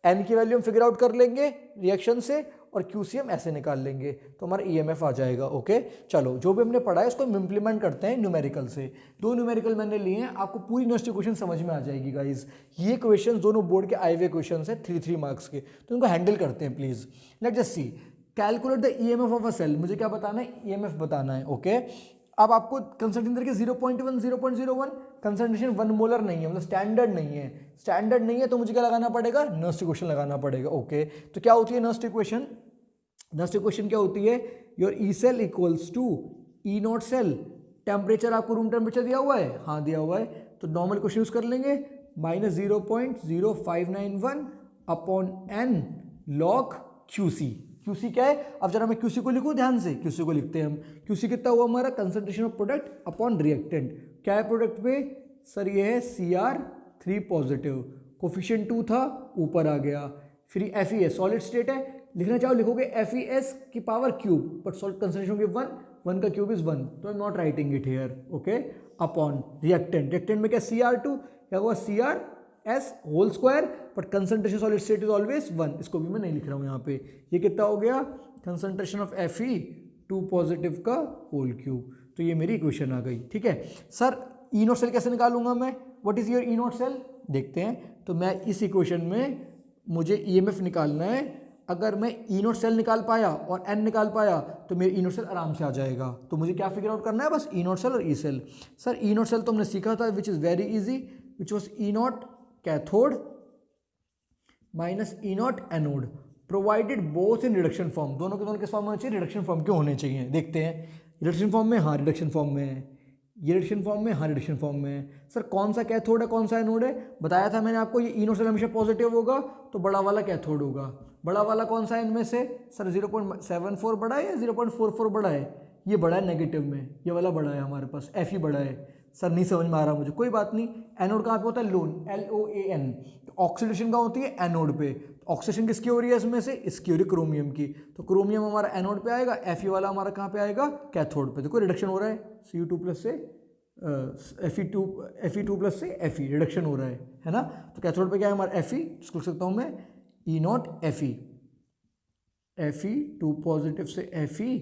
एन की वैल्यू हम फिगर आउट कर लेंगे रिएक्शन से और क्यूसी हम ऐसे निकाल लेंगे तो हमारा ईएमएफ आ जाएगा। ओके, चलो जो भी हमने पढ़ा है उसको हम इम्प्लीमेंट करते हैं न्यूमेरिकल से। 2 न्यूमेरिकल मैंने लिए हैं, आपको पूरी यूनिवर्सिटी क्वेश्चन समझ में आ जाएगी गाइज। ये क्वेश्चन दोनों बोर्ड के आए हुए क्वेश्चन है 3 मार्क्स के, तो इनको हैंडल करते हैं please. Let just see, calculate the EMF of a cell. मुझे क्या बताना है? ईएमएफ बताना है। ओके, अब आपको कंसंट्रेशन के 0.1 0.01 कंसंट्रेशन 1 मोलर नहीं है, मतलब स्टैंडर्ड नहीं है। स्टैंडर्ड नहीं है तो मुझे क्या लगाना पड़ेगा? नर्स्ट इक्वेशन लगाना पड़ेगा। ओके, तो क्या होती है नर्स्ट इक्वेशन? नर्स्ट इक्वेशन क्या होती है? Your E cell equals to E not cell, temperature आपको रूम टेम्परेचर दिया हुआ है, हाँ दिया हुआ है, तो नॉर्मल क्वेश्चन यूज कर लेंगे -0.0591 upon n log QC. QC क्या है? अब जरा मैं क्यूसी को लिखूं ध्यान से, क्यूसी को लिखते हैं हम। क्यूसी कितना हुआ हमारा? Concentration of product upon reactant. क्या है प्रोडक्ट पे? सर ये है Cr3 पॉजिटिव, कोफिशिएंट 2 था ऊपर आ गया, फिर FeS सॉलिड स्टेट है, लिखना चाहो लिखोगे FeS की power cube, but salt concentration की 1 का क्यूब इज 1, तो I am not writing it here. Okay, upon reactant, reactant में क्या Cr2, क्या हुआ Crs whole square, but concentration solid state is always 1, इसको भी मैं नहीं लिख रहा हूँ यहाँ पे। ये कितना हो गया? कंसंट्रेशन ऑफ Fe2 पॉजिटिव का होल क्यूब, तो ये मेरी इक्वेशन आ गई। ठीक है सर, ई नॉट सेल कैसे निकालूंगा मैं? What is your E not cell? देखते हैं। तो मैं इस इक्वेशन में मुझे ईएमएफ निकालना है, अगर मैं ई नोट सेल निकाल पाया और एन निकाल पाया तो मेरे ई नोट सेल आराम से आ जाएगा। तो मुझे क्या फिगर आउट करना है? बस ई नोट सेल और E cell. Sir E note cell तो हमने सीखा था विच is very easy, which was E naught cathode minus E naught anode provided both in reduction form. दोनों के दोनों किस फॉर्म में होने चाहिए? रिडक्शन फॉर्म के होने चाहिए। देखते हैं, रिडक्शन फॉर्म में, हाँ रिडक्शन फॉर्म में है, ये रिडक्शन फॉर्म में, हाँ रिडक्शन फॉर्म में है। सर कौन सा कैथोड है कौन सा एनोड है? बताया था मैंने आपको, ये ई नोट सेल हमेशा पॉजिटिव होगा तो बड़ा वाला कैथोड होगा। बड़ा वाला कौन सा है इनमें से? सर 0.74 बड़ा है या 0.44 बड़ा है? ये बड़ा है नेगेटिव में, ये वाला बड़ा है हमारे पास, Fe बड़ा है। सर नहीं समझ में आ रहा मुझे, कोई बात नहीं। एनोड कहाँ पे होता है? Loan, LOAN। तो ऑक्सीडेशन कहाँ होती है? एनोड पे। ऑक्सीडेशन किसकी हो रही है इसमें से? इसकी हो रही है क्रोमियम की, तो क्रोमियम हमारा एनोड पे आएगा, Fe वाला हमारा कहाँ पे आएगा? कैथोड पे। देखो रिडक्शन हो रहा है, Cu2 प्लस से Fe2 प्लस से Fe रिडक्शन हो रहा है ना। तो कैथोड पे क्या है हमारा? Fe, इसको लिख सकता हूँ मैं E not Fe, Fe2 positive से Fe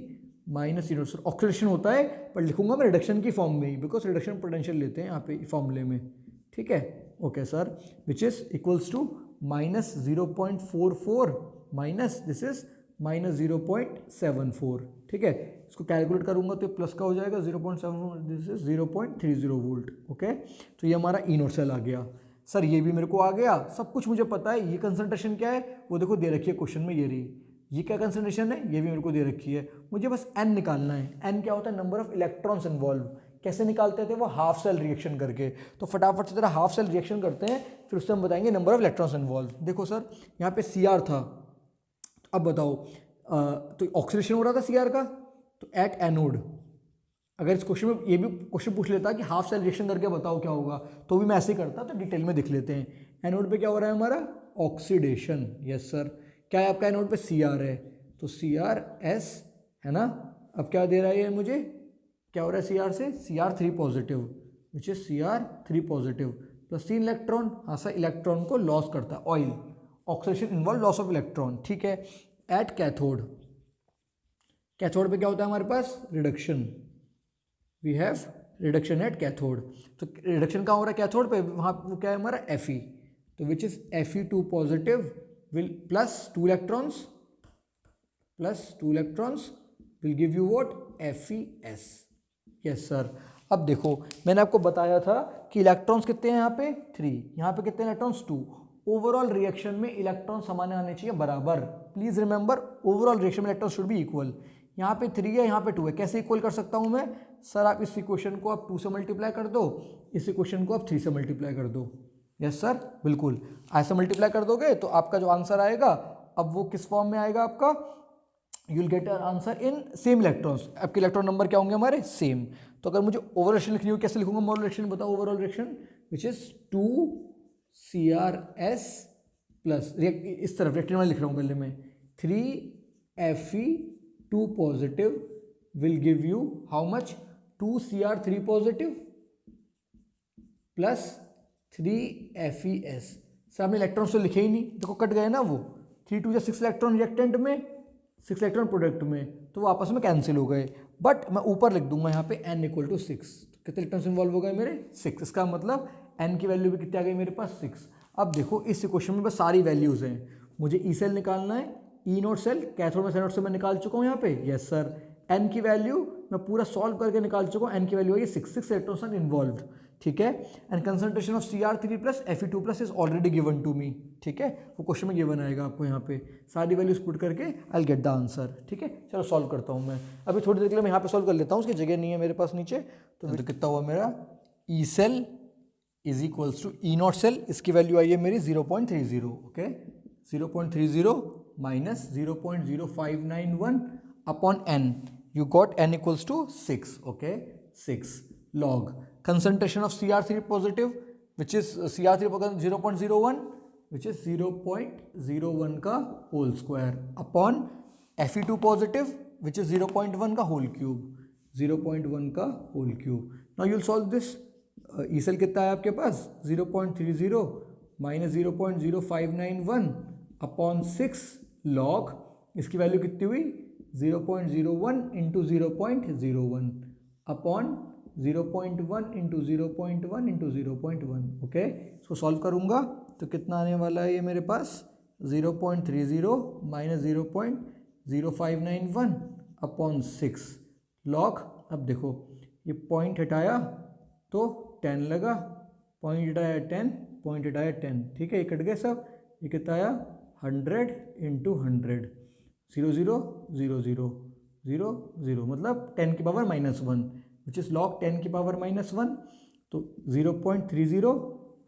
minus E note. Oxidation होता है पर लिखूंगा मैं रिडक्शन की फॉर्म में ही, बिकॉज रिडक्शन पोटेंशियल लेते हैं यहाँ पे फॉर्मूले में। ठीक है, okay sir, which is equals to -0.44 minus this is -0.74। ठीक है, इसको कैलकुलेट करूंगा तो प्लस का हो जाएगा 0.74, दिस इज 0.30 वोल्ट। ओके, तो ये हमारा ई नोट सेल आ गया। सर ये भी मेरे को आ गया, सब कुछ मुझे पता है। ये कंसंट्रेशन क्या है वो देखो दे रखी है क्वेश्चन में, ये रही। ये क्या कंसंट्रेशन है? ये भी मेरे को दे रखी है। मुझे बस n निकालना है। n क्या होता है? Number of electrons involve. कैसे निकालते थे वो? हाफ सेल रिएक्शन करके। तो फटाफट से जरा हाफ सेल रिएक्शन करते हैं, फिर उससे हम बताएंगे नंबर ऑफ इलेक्ट्रॉन्स इन्वॉल्व। देखो सर यहाँ पे Cr था, अब बताओ तो ऑक्सीडेशन हो रहा था Cr का, तो एट एनोड, अगर इस क्वेश्चन में ये भी क्वेश्चन पूछ लेता कि हाफ सेल रिएक्शन करके बताओ क्या होगा, तो भी मैं ऐसे ही करता। तो डिटेल में देख लेते हैं। एनोड पे क्या हो रहा है हमारा? ऑक्सीडेशन। यस सर, क्या है आपका एनोड पे? Cr है, तो Crs है ना। अब क्या दे रहा है ये मुझे? क्या हो रहा है Cr से? Cr3 positive, which is Cr3 positive plus 3 electron, हाँ सर इलेक्ट्रॉन को लॉस करता है oil, oxidation involve loss of electron, ठीक है। एट कैथोड, कैथोड पे क्या होता है हमारे पास, reduction, we have reduction at cathode. तो रिडक्शन कहाँ हो रहा है कैथोड पे, वहाँ वो क्या है हमारा Fe, तो which is Fe2 positive will plus 2 electrons will give you what, FeS। Yes sir. अब देखो मैंने आपको बताया था कि इलेक्ट्रॉन्स कितने हैं यहाँ पे 3, यहाँ पे कितने इलेक्ट्रॉन्स 2। ओवरऑल रिएक्शन में इलेक्ट्रॉन समान आने चाहिए बराबर, प्लीज रिमेंबर ओवरऑल रिएक्शन में इलेक्ट्रॉन शुड बी इक्वल। यहाँ पे 3 है, यहाँ पे 2 है, कैसे इक्वल कर सकता हूँ मैं सर, आप इस इक्वेशन को आप 2 से मल्टीप्लाई कर दो, इस इक्वेशन को आप 3 से मल्टीप्लाई कर दो। यस सर बिल्कुल, ऐसे मल्टीप्लाई कर दोगे तो आपका जो आंसर आएगा अब वो किस फॉर्म में आएगा आपका, you will get answer in same electrons. आपके इलेक्ट्रॉन नंबर क्या होंगे हमारे, सेम। तो अगर मुझे ओवरऑल रिएक्शन लिखनी हो कैसे लिखूंगा, मोलर रिएक्शन बताओ, overall reaction which is 2CrS plus, इस तरफ रिएक्टेंट में लिख रहा हूँ पहले मैं, 3Fe2 positive will give you how much, 2Cr3 positive plus 3FeS। Sir आपने इलेक्ट्रॉन्स तो लिखे ही नहीं, देखो कट गए ना वो, 3 2 6 इलेक्ट्रॉन रिएक्टेंट में, 6 इलेक्ट्रॉन प्रोडक्ट में, तो वो आपस में कैंसिल हो गए। बट मैं ऊपर लिख दूंगा यहाँ पे n = 6, कितने इलेक्ट्रॉन्स इन्वॉल्व हो गए मेरे 6, इसका मतलब n की वैल्यू भी कितनी आ गई मेरे पास 6। अब देखो इस इक्वेशन में बस सारी वैल्यूज हैं, मुझे ई सेल निकालना है, ई नोट सेल कैथोड में से नोट से मैं निकाल चुका हूँ यहाँ पे। यस सर, n की वैल्यू मैं पूरा सॉल्व करके निकाल चुका हूँ, n की वैल्यू है 6 इलेक्ट्रॉन्स आर इन्वॉल्व्ड, ठीक है। And concentration of Cr3 plus Fe2 is already given to me, ठीक है, वो क्वेश्चन में गिवन आएगा आपको यहाँ पे, सारी वैल्यूज पुट करके I will get the answer, ठीक है। चलो सॉल्व करता हूँ मैं, अभी थोड़ी देर के लिए मैं यहाँ पे सॉल्व कर लेता हूँ, उसकी जगह नहीं है मेरे पास नीचे। तो कितना हुआ मेरा, E cell is equals to E not cell, इसकी वैल्यू आई है मेरी 0.30, okay, 0.30 minus 0.0591 upon n, you got n equals to 6, okay, 6 log concentration of Cr3 positive which is Cr3 0.01 which is 0.01 का whole square upon Fe2 positive which is 0.1 का whole cube, 0.1 का whole cube। now you'll solve this, E cell कितना है आपके पास 0.30 minus 0.0591 upon 6 log, इसकी value कितनी हुई 0.01 into 0.01 upon 0.1 into 0.1 into 0.1, okay. इसको सॉल्व करूँगा तो कितना आने वाला है ये मेरे पास 0.30 माइनस 0.0591 अपॉन 6 लॉग। अब देखो ये पॉइंट हटाया तो 10 लगा, पॉइंट हटाया 10, पॉइंट हटाया 10, ठीक है, ये कट गए सब, ये कितना आया 100 इंटू 100, 0 0 0 0 0 0 मतलब 10 की पावर -1 विच इज़ लॉग 10 की पावर -1, तो 0.30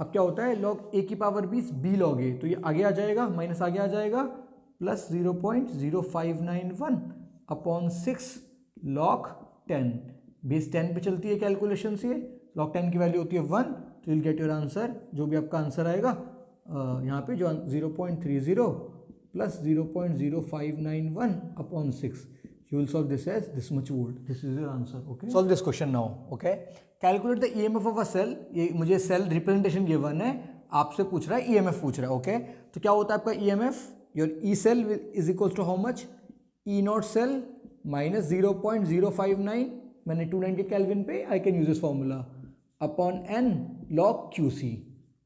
अब क्या होता है लॉग a की पावर 20 b लॉग a, तो ये आगे आ जाएगा, माइनस आगे आ जाएगा, प्लस 0.0591 अपॉन 6 लॉग 10, बेस 10 पे चलती है कैलकुलेशन से, लॉग 10 की वैल्यू होती है 1, तो विल गेट योर आंसर, जो भी आपका आंसर आएगा यहाँ पे जो 0.30 plus 0.0591 upon 6. You will solve this as this much volt. This is your answer. Okay. Solve this question now. Okay. Calculate the EMF of a cell. ये मुझे cell representation given है, आपसे पूछ रहा है EMF पूछ रहा है. Okay. तो क्या होता है आपका EMF? Your E cell is equals to how much? E naught cell minus 0.059. मैंने 290 Kelvin पे I can use this formula upon n log QC.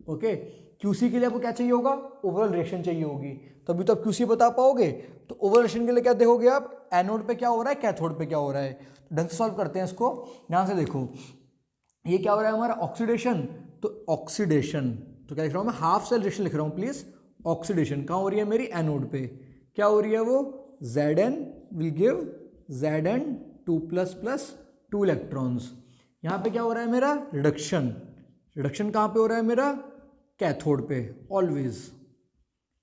Okay. QC के लिए आपको क्या चाहिए होगा? ओवरऑल रिएक्शन चाहिए होगी, तभी तो आप QC बता पाओगे। तो ओवरऑल रिएक्शन के लिए क्या देखोगे आप? एनोड पे क्या हो रहा है, कैथोड पे क्या हो रहा है। तो ढंग से सॉल्व करते हैं इसको। ध्यान से देखो, ये क्या हो रहा है हमारा ऑक्सीडेशन, तो ऑक्सीडेशन, तो क्या लिख रहा हूँ मैं, हाफ सेल रिएक्शन लिख रहा हूँ प्लीज। ऑक्सीडेशन कहाँ हो रही है मेरी, एनोड पे। क्या हो रही है वो, Zn will give Zn 2++ 2 electrons. यहाँ पे क्या हो रहा है मेरा, रिडक्शन। रिडक्शन कहाँ पे हो रहा है मेरा, कैथोड पे ऑलवेज।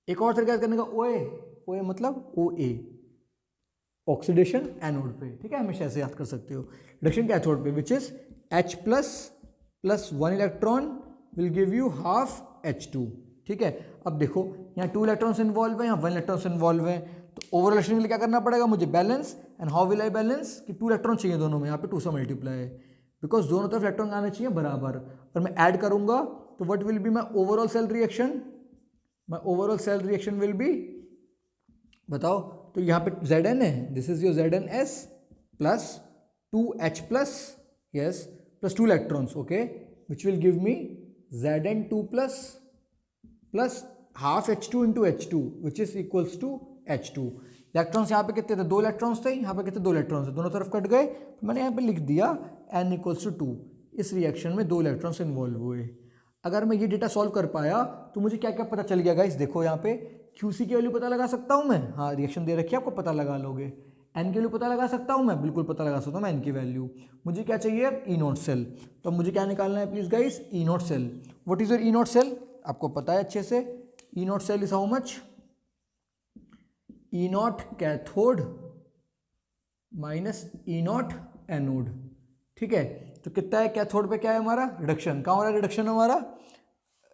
एक और तरीका करने का, OA मतलब OA, ऑक्सीडेशन एनोड पे, ठीक है, हमेशा ऐसे याद कर सकते हो। रिडक्शन कैथोड पे which is H+ + 1 electron will give you half H2, ठीक है। अब देखो यहाँ 2 इलेक्ट्रॉन्स इन्वॉल्व है, यहाँ 1 इलेक्ट्रॉन्स इन्वॉल्व है, तो ओवरऑल रिएक्शन के लिए क्या करना पड़ेगा मुझे, balance. And how will I balance, कि 2 इलेक्ट्रॉन चाहिए दोनों में, यहाँ पे 2 से मल्टीप्लाई है, बिकॉज दोनों तरफ इलेक्ट्रॉन आने चाहिए बराबर। और मैं ऐड करूंगा तो what will be my overall cell reaction, my overall cell reaction will be, बताओ, तो यहाँ पे Zn है, this is your ZnS plus 2H plus, yes, plus 2 electrons, okay, which will give me Zn2 plus half H2 into H2 which is equals to H2। Electrons यहाँ पे कितने थे, 2 electrons थे, यहाँ पे कितने, 2 इलेक्ट्रॉन्स थे, दोनों तरफ कट गए, तो मैंने यहाँ पे लिख दिया n इक्वल्स टू 2। इस रिएक्शन में 2 इलेक्ट्रॉन्स इन्वॉल्व हुए। अगर मैं ये डेटा सॉल्व कर पाया तो मुझे क्या क्या पता चल गया गाइस, देखो यहाँ पे QC की वैल्यू पता लगा सकता हूँ मैं, हाँ रिएक्शन दे रखी है आपको, पता लगा लोगे। n की वैल्यू पता लगा सकता हूँ मैं, बिल्कुल पता लगा सकता हूँ मैं n की वैल्यू। मुझे क्या चाहिए, E0 सेल, तो मुझे क्या निकालना है please guys, E0 cell. What is your E0 cell, आपको पता है अच्छे से, E0 cell is how much, E0 cathode minus E0 anode, ठीक है। तो कितना है कैथोड पे, क्या है हमारा रिडक्शन, कहाँ हो रहा है रिडक्शन, हमारा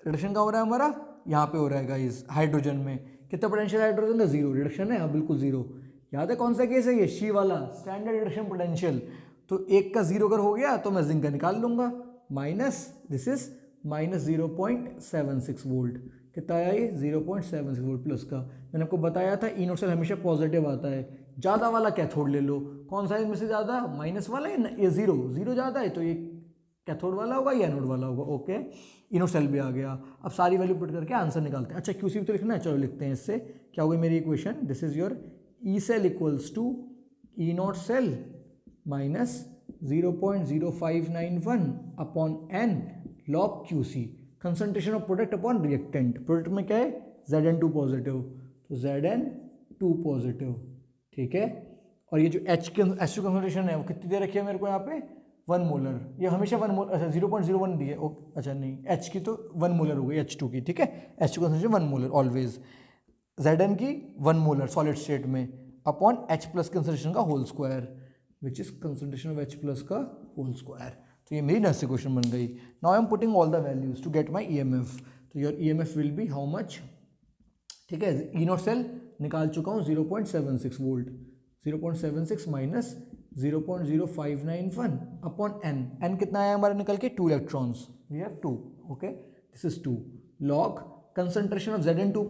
रिडक्शन कहाँ हो रहा है हमारा, यहाँ पे हो रहा है गाइस, हाइड्रोजन में। कितना पोटेंशियल हाइड्रोजन का, 0, रिडक्शन है, हाँ बिल्कुल 0। याद है कौन सा केस है ये, शी वाला, स्टैंडर्ड रिडक्शन पोटेंशियल। तो एक का 0 अगर हो गया तो मैं जिंक का निकाल लूंगा, minus this is minus 0.76 volt. कितना आया ये, 0.76 वोल्ट प्लस का। मैंने आपको बताया था E0 सेल हमेशा पॉजिटिव आता है। ज़्यादा वाला कैथोड ले लो, कौन सा इनमें से ज़्यादा, माइनस वाला या 0, 0 ज़्यादा है तो ये कैथोड वाला होगा या एनोड वाला होगा, ओके। E0 सेल भी आ गया। अब सारी वैल्यू पुट करके आंसर निकालते हैं। अच्छा QC भी तो लिखना है, चलो लिखते हैं। इससे क्या होगी मेरी equation, this is your E cell equals to E0 cell minus 0.0591 upon n log QC, concentration of product upon reactant. Product में क्या है, Zn2 पॉजिटिव, तो Zn2 पॉजिटिव, ठीक है। और ये जो H2 कंसंट्रेशन है वो कितनी दे रखी है मेरे को यहाँ पे, 1 मोलर। ये हमेशा 1 मोलर, अच्छा 0.01 दी है, ओके, अच्छा नहीं, H की तो 1 मोलर हो गई, H2 की, ठीक है। H2 concentration 1 molar always, Zn की 1 मोलर सॉलिड स्टेट में, अपॉन H प्लस कंसंट्रेशन का whole square, which is concentration of H plus का होल स्क्वायर। तो ये मेरी नेक्स्ट इक्वेशन बन गई। Now I am putting all the values to get my EMF। तो your EMF will be how much, ठीक है। E0 सेल निकाल चुका हूँ 0.76 वोल्ट, 0.76 माइनस 0.0591 अपॉन n कितना आया हमारा निकल के, 2 electrons, we have 2, okay, this is 2 log concentration of Zn2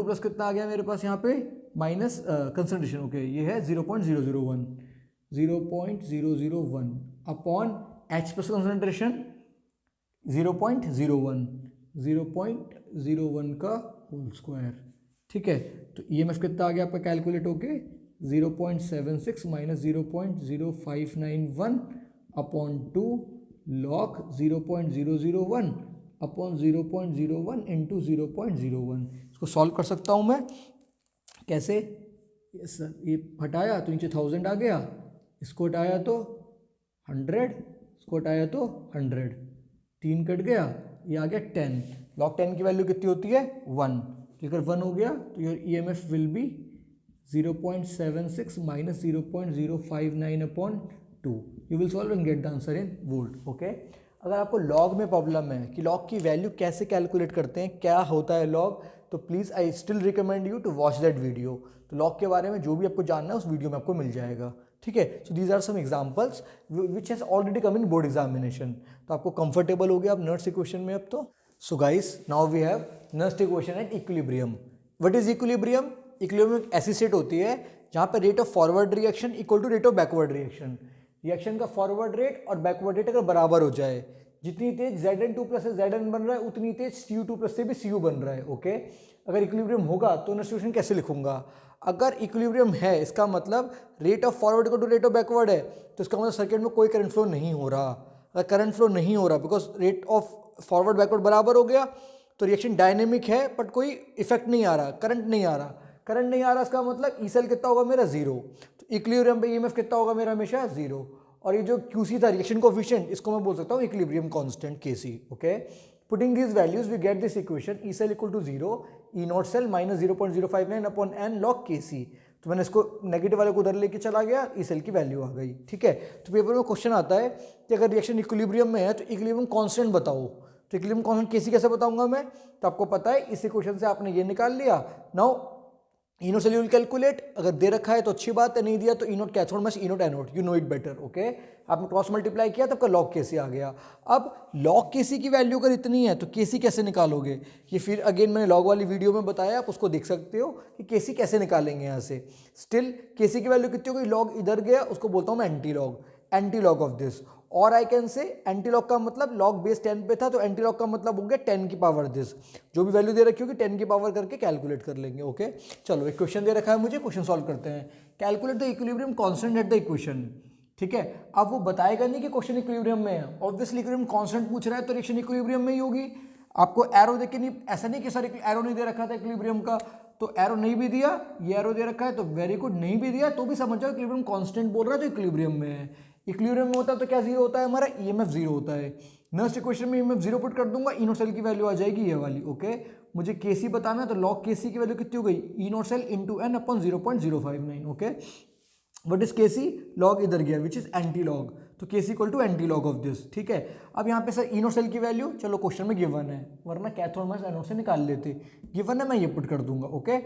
plus कितना आ गया मेरे पास यहाँ पे, माइनस कंसंट्रेशन, ओके, ये है 0.001 अपॉन H प्लस कंसंट्रेशन 0.01 का होल स्क्वायर, ठीक है। तो EMF कितना आ गया आपका कैलकुलेट होके, 0.76 minus 0.0591 upon 2 log 0.001 upon 0.01 into 0.01। इसको सॉल्व कर सकता हूँ मैं कैसे, यस सर, ये हटाया तो नीचे 1000 आ गया, इसको हटाया तो 100, इसको हटाया तो 100, 3 कट गया, ये आ गया 10। लॉग 10 की वैल्यू कितनी होती है, 1। तो अगर 1 हो गया तो your EMF will B 0.76 minus 0.059 upon 2। You will solve and gate the answer in volt, okay. अगर आपको लॉग में प्रॉब्लम है कि लॉग की वैल्यू कैसे कैलकुलेट करते हैं, क्या होता है लॉग, तो please I still recommend you to watch that video. तो लॉग के बारे में जो भी आपको जानना है उस वीडियो में आपको मिल जाएगा, ठीक है। So these are some examples which has already come in board examination. तो आपको कंफर्टेबल हो गया अब नर्स इक्वेशन में अब तो। So guys now we have Nernst equation at equilibrium. What is equilibrium? Equilibrium एक ऐसी स्टेट होती है जहाँ पर rate of forward reaction equal to rate of backward reaction. Reaction का फॉरवर्ड रेट और बैकवर्ड रेट अगर बराबर हो जाए, जितनी तेज Zn2 प्लस से Zn बन रहा है उतनी तेज Cu2 प्लस से भी Cu बन रहा है, ओके। अगर इक्विलिब्रियम होगा तो नर्स इक्वेशन कैसे लिखूंगा? अगर इक्विलिब्रियम है इसका मतलब rate of forward equal to rate of backward है, तो इसका मतलब सर्किट में कोई करंट फ्लो नहीं हो रहा। अगर करंट फ्लो नहीं हो रहा because rate of forward backward बराबर हो गया तो रिएक्शन डायनेमिक है बट कोई इफेक्ट नहीं आ रहा, करंट नहीं आ रहा। करंट नहीं आ रहा इसका मतलब ई सेल कितना होगा मेरा 0। तो इक्विलिब्रियम पे EMF कितना होगा मेरा हमेशा 0। और ये जो QC था रिएक्शन कोएफिशिएंट, इसको मैं बोल सकता हूँ equilibrium constant Kc, okay. Putting these values we get this equation, E cell equal to 0, E0 cell minus 0.059 upon n log Kc। तो मैंने इसको नेगेटिव वाले को उधर लेके चला गया, ई सेल की वैल्यू आ गई, ठीक है। तो पेपर में क्वेश्चन आता है कि अगर रिएक्शन इक्विलिब्रियम में है तो इक्विलिब्रियम कांस्टेंट बताओ। तो इक्विलिब्रियम कांस्टेंट Kc कैसे बताऊंगा मैं? तो आपको पता है इस इक्वेशन से आपने ये निकाल लिया। Now E nought cell you will calculate, अगर दे रखा है तो अच्छी बात है, नहीं दिया तो E nought cathode minus E nought anode, you know it better. Okay, आपने क्रॉस मल्टीप्लाई किया तो आपका लॉग केसी आ गया। अब लॉग केसी की वैल्यू अगर इतनी है तो केसी कैसे निकालोगे, ये फिर अगेन मैंने लॉग वाली वीडियो में बताया, आप उसको देख सकते हो कि केसी कैसे निकालेंगे यहाँ से। स्टिल केसी की वैल्यू कितनी हो गई, लॉग इधर गया, उसको बोलता हूँ मैं एंटी लॉग ऑफ दिस। और I can say antilog का मतलब लॉग बेस 10 पे था तो एंटी लॉग का मतलब हो गया 10 की पावर दिस, जो भी वैल्यू दे रखी होगी 10 की पावर करके कैलकुलेट कर लेंगे। ओके, चलो एक क्वेश्चन दे रखा है मुझे, क्वेश्चन सॉल्व करते हैं। Calculate the equilibrium constant at the equation. ठीक है, अब वो बताएगा नहीं कि क्वेश्चन इक्विलिब्रियम में है, ऑब्वियसली इक्विलिब्रियम कांस्टेंट पूछ रहा है तो रिएक्शन इक्विलिब्रियम में ही होगी। आपको एरो देख के नहीं, ऐसा नहीं कि सर एरो नहीं दे रखा था इक्विलिब्रियम का, तो एरो नहीं भी दिया, ये एरो दे रखा है तो वेरी गुड, नहीं भी दिया तो भी समझ जाओ इक्विलिब्रियम कांस्टेंट बोल रहा है तो इक्विलिब्रियम में है। इक्विलिब्रियम में होता है तो क्या जीरो होता है हमारा, ईएमएफ जीरो होता है। नेक्स्ट इक्वेशन में ईएमएफ जीरो पुट कर दूंगा, ई नॉट सेल की वैल्यू आ जाएगी ये वाली। ओके, मुझे केसी बताना है तो लॉग केसी की वैल्यू कितनी हो गई, E not cell into n upon 0.059। Okay, what is KC, log इधर गया विच इज एंटी लॉग, तो KC equal to anti log of this. ठीक है, अब यहाँ पे सर इनोट सेल की वैल्यू चलो क्वेश्चन में गिवन है, वरना कैथोड माइनस एनोड से निकाल लेते, गिवन है मैं ये पुट कर दूंगा। ओके,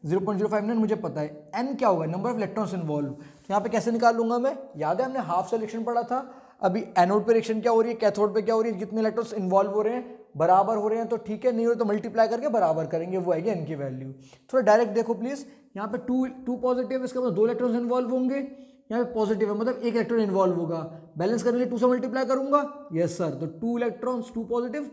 0.059 मुझे पता है, एन क्या होगा, नंबर ऑफ इलेक्ट्रॉन्स इन्वॉल्व, यहाँ पे कैसे निकाल लूंगा मैं, याद है हमने हाफ सेल रिएक्शन पढ़ा था। अभी एनोड पे रिएक्शन क्या हो रही है, कैथोड पे क्या हो रही है, जितने इलेक्ट्रॉन्स इन्वॉल्व हो रहे हैं बराबर हो रहे हैं तो ठीक है, नहीं हो तो मल्टीप्लाई करके बराबर करेंगे, वो आएगी एन की वैल्यू। थोड़ा डायरेक्ट देखो प्लीज, यहाँ पे टू पॉजिटिव, इसके बाद 2 इलेक्ट्रॉन्स इन्वॉल्व होंगे, यहाँ पे पॉजिटिव है मतलब एक इलेक्ट्रॉन इन्वॉल्व होगा, बैलेंस करने के लिए 2 से मल्टीप्लाई करूंगा, यस सर, तो 2 इलेक्ट्रॉन्स, 2 पॉजिटिव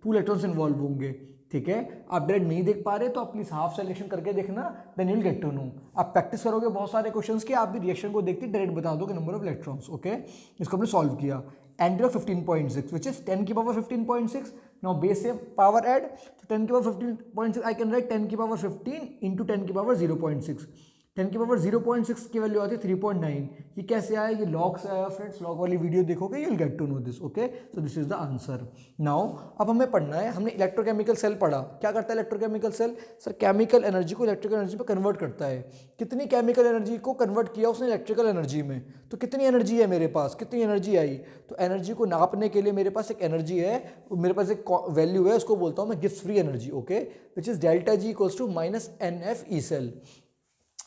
2 इलेक्ट्रॉन्स इन्वॉल्व होंगे। ठीक है, आप डायरेक्ट नहीं देख पा रहे तो आप प्लीज हाफ सिलेक्शन करके देखना, then you will get to know. आप प्रैक्टिस करोगे बहुत सारे क्वेश्चंस की, आप भी रिएक्शन को देखते डायरेक्ट बता दोगे नंबर ऑफ इलेक्ट्रॉन्स। ओके, इसको हमने सॉल्व किया, एंटी ऑफ 15.6 विच इज 10 की पावर 15.6। नाउ बेस से पावर ऐड, तो 10 की पावर 15.6 आई कैन राइट 10 की पावर 15 इंटू 10 की पावर 0.6, 10 की पावर 0.6 की वैल्यू आती है 3.9। ये कैसे आया, ये लॉग से आया फ्रेंड्स, लॉग वाली वीडियो देखोगे you will get to know this. Okay, so this is the answer. Now अब हमें पढ़ना है, हमने इलेक्ट्रोकेमिकल सेल पढ़ा, क्या करता है electrochemical cell, sir chemical energy को इलेक्ट्रिकल एनर्जी में कन्वर्ट करता है। कितनी केमिकल एनर्जी को कन्वर्ट किया उसने इलेक्ट्रिकल एनर्जी में, तो कितनी एनर्जी है मेरे पास, कितनी एनर्जी आई, तो एनर्जी को नापने के लिए मेरे पास एक एनर्जी है, मेरे पास एक वैल्यू है, उसको बोलता हूँ मैं Gibbs free energy. Okay, which is delta G equals to minus NF E cell.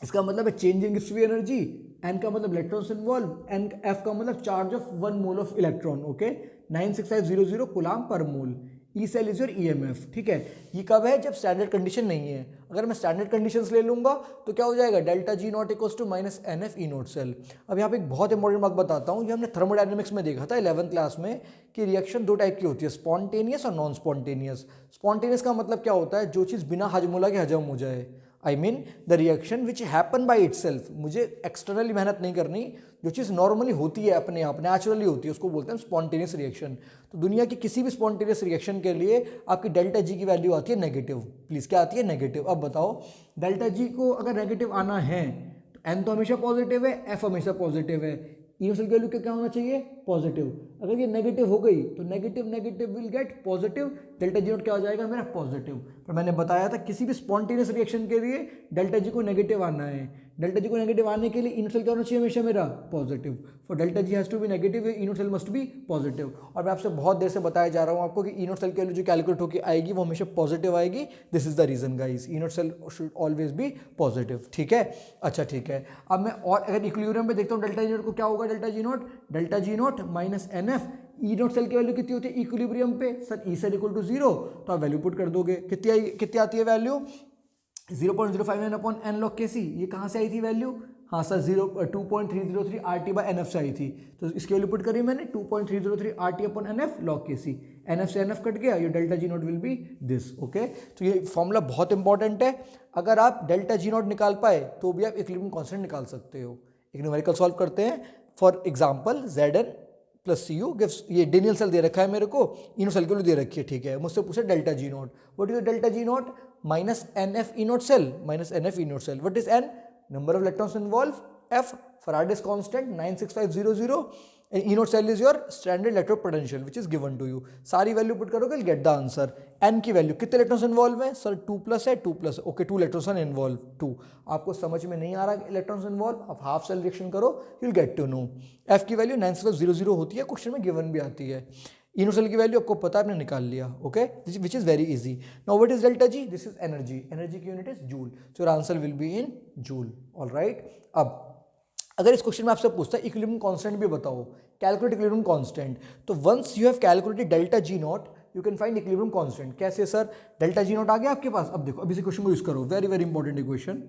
इसका मतलब है change in Gibbs free energy, n का मतलब इलेक्ट्रॉन्स इन्वॉल्व, एन एफ का मतलब charge of 1 mole of electron. Okay, 96500 coulomb per mole, E cell is your EMF. ठीक है, ये कब है, जब स्टैंडर्ड कंडीशन नहीं है। अगर मैं स्टैंडर्ड कंडीशंस ले लूंगा तो क्या हो जाएगा, delta G naught equals to minus NF E note cell. अब यहाँ पे एक बहुत इंपॉर्टेंट बात बताता हूँ, ये हमने थर्मोडायनेमिक्स में देखा था 11th क्लास में कि रिएक्शन 2 टाइप की होती है, स्पॉन्टेनियस और नॉन स्पॉन्टेनियस। स्पॉन्टेनियस का मतलब क्या होता है, जो चीज़ बिना हाजमोला के हजम हो जाए, I mean the reaction which happen by itself, मुझे एक्सटर्नली मेहनत नहीं करनी, जो चीज़ नॉर्मली होती है अपने आप नेचुरली होती है उसको बोलते हैं स्पॉन्टेनियस रिएक्शन। तो दुनिया की किसी भी स्पॉन्टेनियस रिएक्शन के लिए आपकी डेल्टा जी की वैल्यू आती है नेगेटिव। प्लीज़ क्या आती है, नेगेटिव। अब बताओ डेल्टा जी को अगर नेगेटिव आना है तो एन तो हमेशा पॉजिटिव है, एफ हमेशा पॉजिटिव है, इनिशियल वैल्यू क्या होना चाहिए, पॉजिटिव। अगर ये नेगेटिव हो गई तो negative negative will get positive, delta G note क्या हो जाएगा मेरा, पॉजिटिव। पर मैंने बताया था किसी भी स्पॉन्टेनियस रिएक्शन के लिए डेल्टा जी को नेगेटिव आना है, डेल्टा जी को नेगेटिव आने के लिए इनिशियल क्या होना चाहिए हमेशा मेरा, positive. For delta G has to be negative, E nought cell must be positive. और मैं आपसे बहुत देर से बताया जा रहा हूँ आपको कि इनोट सेल की वैल्यू जो कैलकुलेट होकर आएगी वो हमेशा पॉजिटिव आएगी। This is the reason guys, E nought cell should always be positive. ठीक है, अच्छा ठीक है। अब मैं और अगर इक्विलिब्रियम पे देखता हूँ डेल्टा जी नोट को, क्या होगा delta G naught minus NF, E note cell की वैल्यू कितनी होती है इक्विलिब्रियम पे, sir E cell equal to 0, तो आप वैल्यू पुट कर दोगे, कितनी आती है वैल्यू, 0.059 अपॉन एन लॉग के सी। ये कहाँ से आई थी वैल्यू, हाँ सर 2.303 RT बाय NF से आई थी, तो इसकी वैल्यू पुट करी मैंने 2.303 RT अपॉन NF लॉग के सी, NF से NF कट गया, ये delta G note will be this. Okay, तो ये फॉर्मूला बहुत इंपॉर्टेंट है, अगर आप डेल्टा जी नोट निकाल पाए तो भी आप इक्विलिब्रियम कांस्टेंट निकाल सकते हो। एक न्यूमेरिकल सॉल्व करते हैं, for example Zn plus C U gives, ये डेनियल सेल दे रखा है मेरे को, इनो सेल के लिए दे रखी है, ठीक है, मुझसे पूछे delta G naught, what is delta G naught, minus NF E note cell, minus NF E note cell, what is N, number of electrons involve, F Faraday's constant 96500, and E naught cell is your standard electrode potential which is given to you। सारी value put करोगे get the answer. N की value, कितने electrons involve है sir, 2 plus है, 2 plus, okay 2 electrons are involve, 2। आपको समझ में नहीं आ रहा इलेक्ट्रॉन्स इन्वॉल्व, आप हाफ सेल रिएक्शन करो, you will get to know. F की वैल्यू 96500 होती है, क्वेश्चन में गिवन भी आती है। इनिशियल की वैल्यू आपको पता है, आपने निकाल लिया, okay, which is very easy. Now what is delta G? This is energy, energy की unit is joule, so your answer will be in joule, alright. अब अगर इस क्वेश्चन में आपसे पूछता है इक्विलिब्रियम कांस्टेंट भी बताओ, कैलकुलेट इक्विलिब्रियम कांस्टेंट, तो once you have calculated delta G naught you can find equilibrium constant. कैसे सर? डेल्टा जी नॉट आ गया आपके पास, अब देखो अभी इस क्वेश्चन को यूज करो, very very important equation,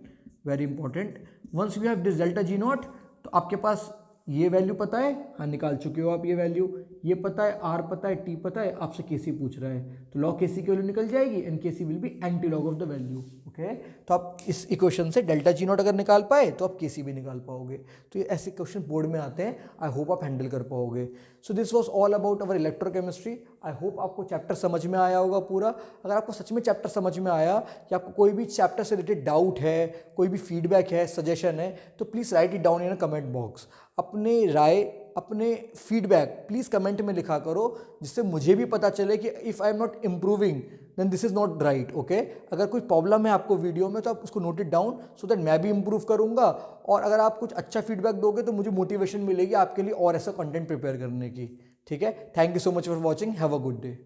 very important. Once you have this delta G naught, तो आपके पास ये वैल्यू पता है, हाँ निकाल चुके हो आप ये वैल्यू, ये पता है, आर पता है, टी पता है, आपसे केसी पूछ रहा है, तो लॉग केसी की वैल्यू निकल जाएगी and K C will be anti log of the value, okay. तो आप इस इक्वेशन से डेल्टा जी नॉट अगर निकाल पाए तो आप केसी भी निकाल पाओगे। तो ये ऐसे क्वेश्चन बोर्ड में आते हैं, आई होप आप हैंडल कर पाओगे। So this was all about our electrochemistry. I hope आपको चैप्टर समझ में आया होगा पूरा। अगर आपको सच में चैप्टर समझ में आया या आपको कोई भी चैप्टर से रिलेटेड डाउट है, कोई भी फीडबैक है, सजेशन है, तो please write it down in a comment box. अपने राय, अपने फीडबैक प्लीज़ कमेंट में लिखा करो, जिससे मुझे भी पता चले कि if I am not improving then this is not right, okay. अगर कोई प्रॉब्लम है आपको वीडियो में तो आप उसको note it down so that मैं भी इम्प्रूव करूँगा, और अगर आप कुछ अच्छा फीडबैक दोगे तो मुझे मोटिवेशन मिलेगी आपके लिए और ऐसा कंटेंट प्रिपेयर करने की, ठीक है। Thank you so much for watching, have a good day.